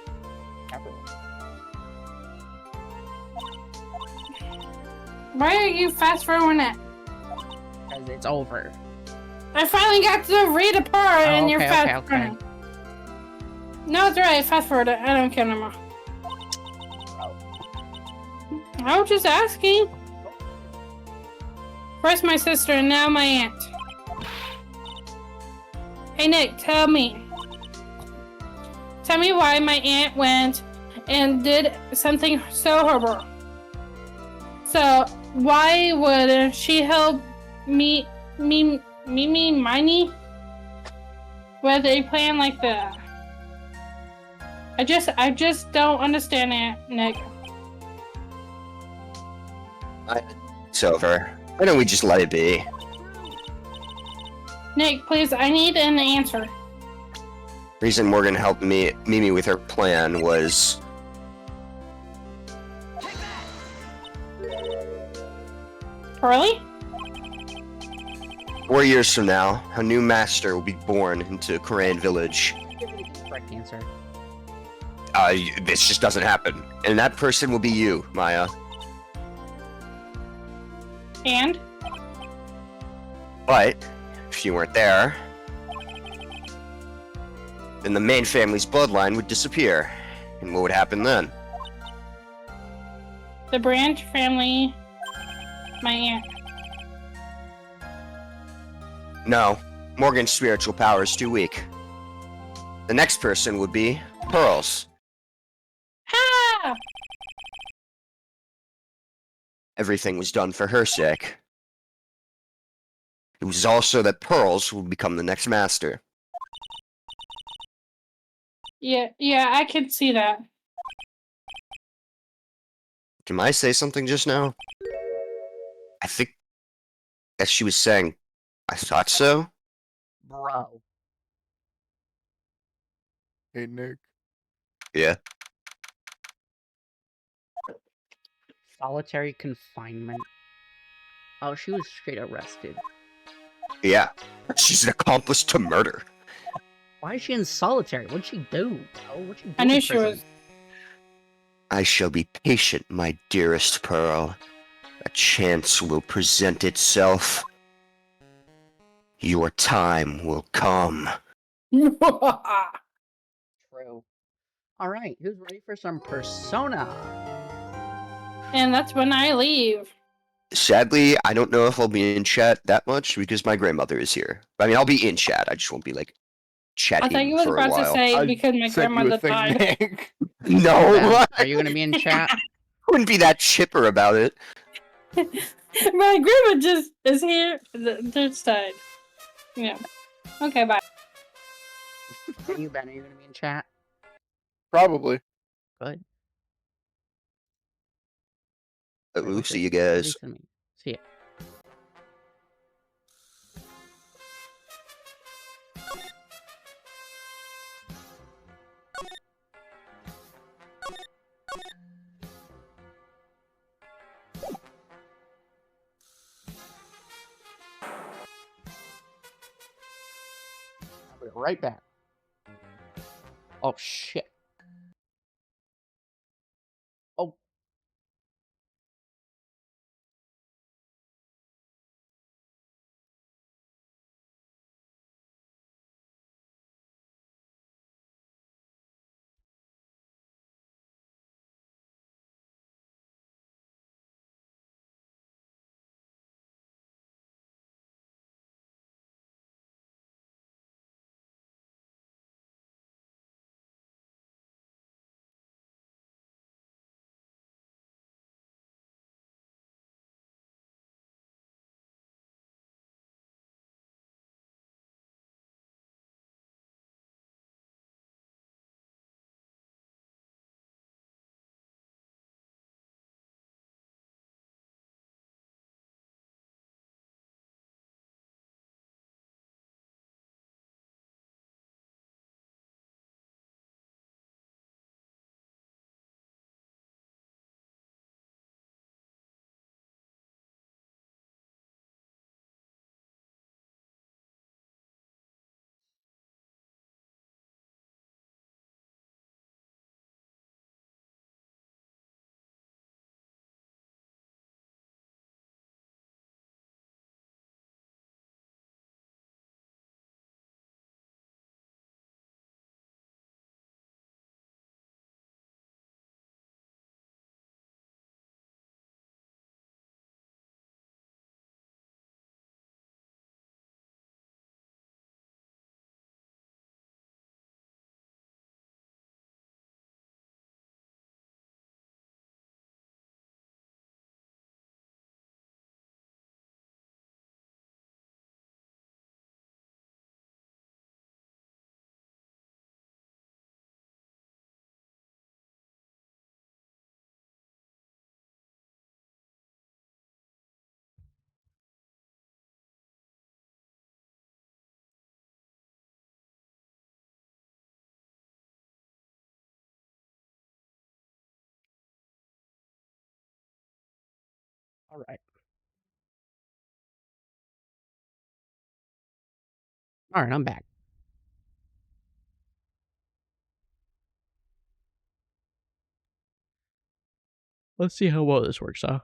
Why are you fast forwarding it? Because it's over. I finally got to read a part and you're okay, fast okay. forwarding. No, it's alright. Fast forward it. I don't care no more. I was just asking. First my sister and now my aunt. Hey Nick, tell me. Tell me why my aunt went and did something so horrible. So why would she help me, Miney, with a plan like that? I just don't understand it, Nick. It's over. Why don't we just let it be? Nick, please, I need an answer. Reason Morgan helped Mimi with her plan was... Pearly? 4 years from now, a new master will be born into Koran Village. Correct answer. This just doesn't happen. And that person will be you, Maya. And? But, if you weren't there, then the main family's bloodline would disappear. And what would happen then? The Branch family, my aunt. No, Morgan's spiritual power is too weak. The next person would be Pearls. Ah! Everything was done for her sake. It was also that Pearls would become the next master. Yeah, I can see that. Can I say something just now? I think, as she was saying, I thought so. Bro. Hey, Nick. Yeah. Solitary confinement. Oh, she was straight arrested. Yeah. She's an accomplice to murder. Why is she in solitary? What'd she do? Oh, what'd she do I in knew she prison? was. I shall be patient, my dearest Pearl. A chance will present itself. Your time will come. True. All right, who's ready for some Persona? And that's when I leave. Sadly, I don't know if I'll be in chat that much because my grandmother is here. I mean, I'll be in chat. I just won't be like I thought chatting you was for a about to while. say I because my sent you a grandmother thing, died. Nick. No, Ben, are you gonna be in chat? wouldn't be that chipper about it. My grandma just is here. Just died. Yeah. Okay, bye. And you, Ben, are you gonna be in chat? Probably. Good. We'll see you What did he guys. send me? See ya. I'll be right back. Oh shit. Oh. All right. All right, I'm back. Let's see how well this works, huh?